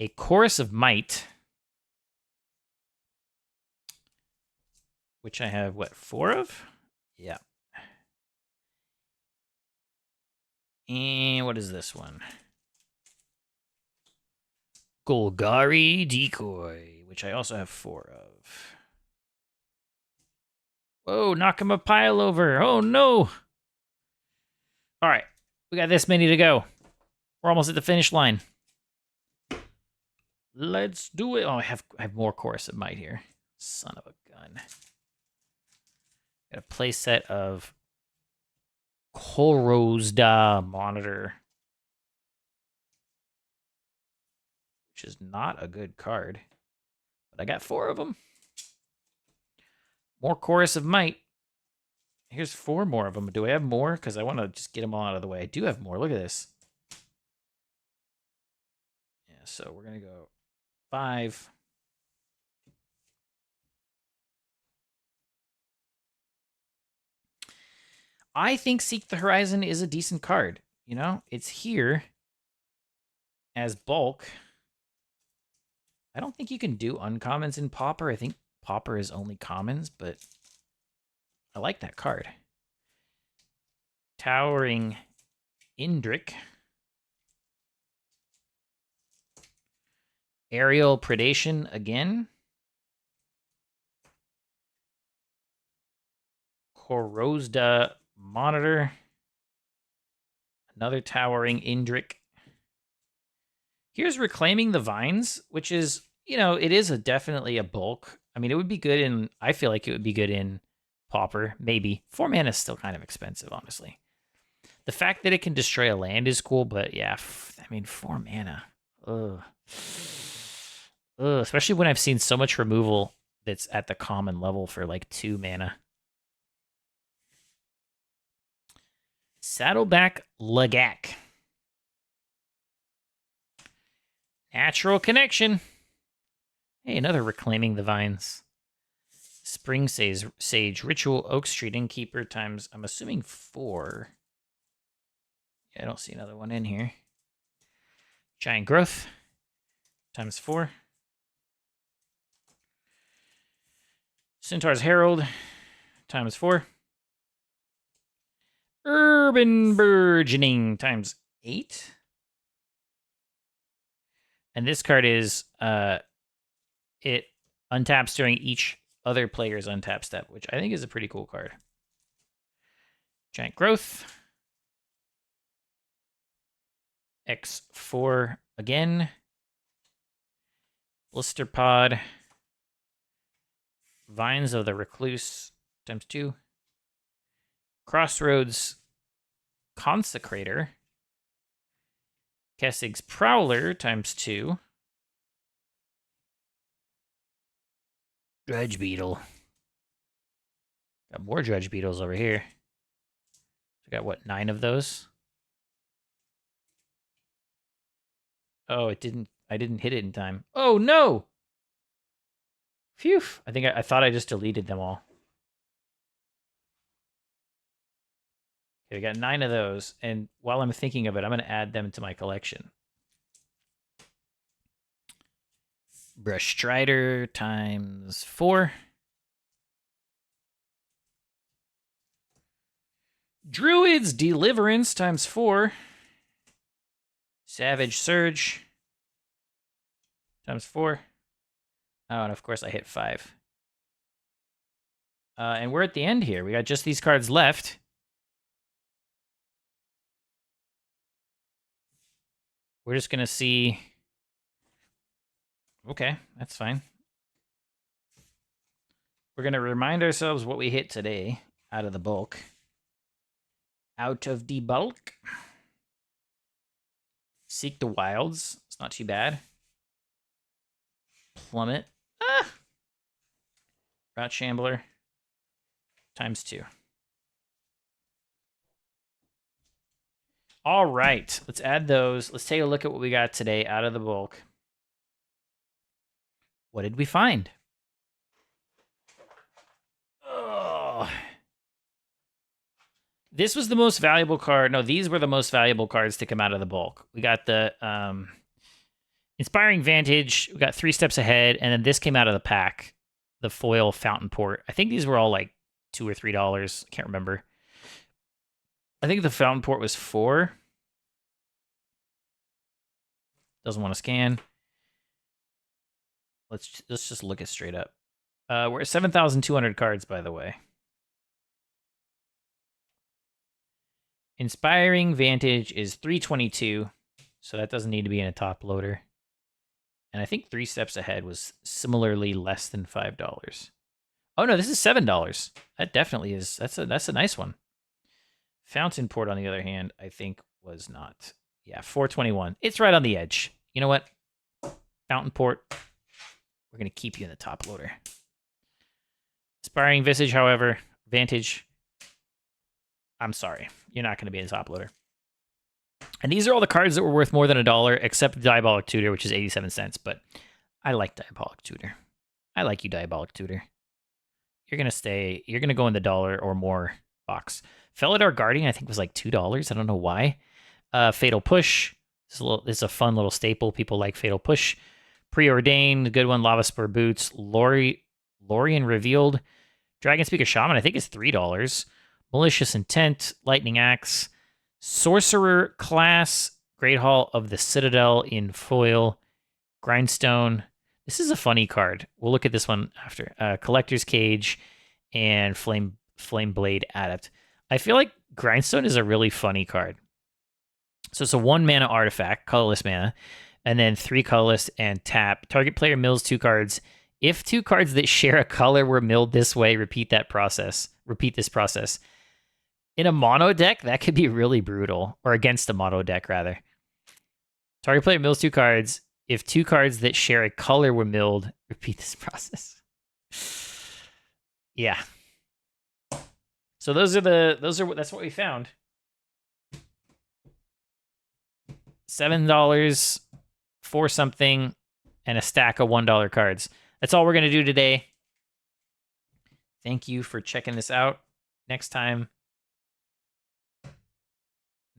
A Chorus of Might, which I have, what, 4 of? Yeah. And what is this one? Golgari Decoy, which I also have 4 of. Whoa, knock him a pile over. Oh, no. All right, we got this many to go. We're almost at the finish line. Let's do it. Oh, I have more Chorus of Might here. Son of a gun. Got a play set of Korosda Monitor, which is not a good card. But I got 4 of them. More Chorus of Might. Here's 4 more of them. Do I have more? Because I want to just get them all out of the way. I do have more. Look at this. Yeah, so we're going to go 5. I think Seek the Horizon is a decent card. You know, it's here as bulk. I don't think you can do uncommons in Pauper. I think Pauper is only commons, but I like that card. Towering Indrik. Aerial Predation again. Korosda Monitor. Another Towering Indrik. Here's Reclaiming the Vines, which is, you know, it is definitely a bulk. I mean, it would be good in, I feel like it would be good in Pauper, maybe. 4 mana is still kind of expensive, honestly. The fact that it can destroy a land is cool, but yeah, I mean, 4 mana. Ugh. Ugh. Especially when I've seen so much removal that's at the common level for like 2 mana. Saddleback Lagak. Natural Connection. Hey, another Reclaiming the Vines. Spring Sage Ritual Oak Street Innkeeper times, I'm assuming 4. Yeah, I don't see another one in here. Giant Growth times 4. Centaur's Herald times 4. Urban Burgeoning times 8. And this card is it untaps during each other player's untap step, which I think is a pretty cool card. Giant Growth. X4 again. Blister Pod. Vines of the Recluse times 2. Crossroads Consecrator. Kessig's Prowler times 2. Dredge Beetle. Got more Dredge Beetles over here. We got, what, 9 of those? Oh, I didn't hit it in time. Oh, no! Phew. I thought I just deleted them all. Okay, we got 9 of those. And while I'm thinking of it, I'm going to add them to my collection. Brush Strider times 4. Druid's Deliverance times 4. Savage Surge times 4. Oh, and of course I hit 5. And we're at the end here. We got just these cards left. We're just going to see. Okay, that's fine. We're going to remind ourselves what we hit today out of the bulk. Out of the bulk. Seek the Wilds. It's not too bad. Plummet. Ah! Rat Shambler. times 2. All right, let's add those. Let's take a look at what we got today out of the bulk. What did we find? Oh. This was the most valuable card. No, these were the most valuable cards to come out of the bulk. We got the Inspiring Vantage. We got 3 steps ahead, and then this came out of the pack. The foil Fountain Port. I think these were all like $2 or $3. I can't remember. I think the Fountain Port was 4. Doesn't want to scan. Let's just look it straight up. We're at 7,200 cards, by the way. Inspiring Vantage is 322, so that doesn't need to be in a top loader. And I think 3 steps ahead was similarly less than $5. Oh no, this is $7. That definitely is. That's a nice one. Fountain Port, on the other hand, I think was not. Yeah, 421. It's right on the edge. You know what? Fountain Port. We're gonna keep you in the top loader. Inspiring Visage, however, Vantage. I'm sorry, you're not gonna be in the top loader. And these are all the cards that were worth more than $1, except Diabolic Tutor, which is 87 cents. But I like Diabolic Tutor. I like you, Diabolic Tutor. You're gonna go in the $1 or more box. Felidar Guardian, I think, was like $2. I don't know why. Fatal Push. This is a fun little staple. People like Fatal Push. Preordained, good one. Lava Spur Boots. Lorian Revealed. Dragon Speaker Shaman, I think, is $3. Malicious Intent. Lightning Axe. Sorcerer Class. Great Hall of the Citadel in foil. Grindstone. This is a funny card. We'll look at this one after. Collector's Cage and Flame Blade Adept. I feel like Grindstone is a really funny card. So it's a 1 mana artifact, colorless mana, and then 3 colorless and tap. Target player mills 2 cards. If 2 cards that share a color were milled this way, repeat this process. In a mono deck, that could be really brutal. Or against a mono deck, rather. Target player mills 2 cards. If 2 cards that share a color were milled, repeat this process. Yeah. So that's what we found. $7 for something and a stack of $1 cards. That's all we're going to do today. Thank you for checking this out. Next time,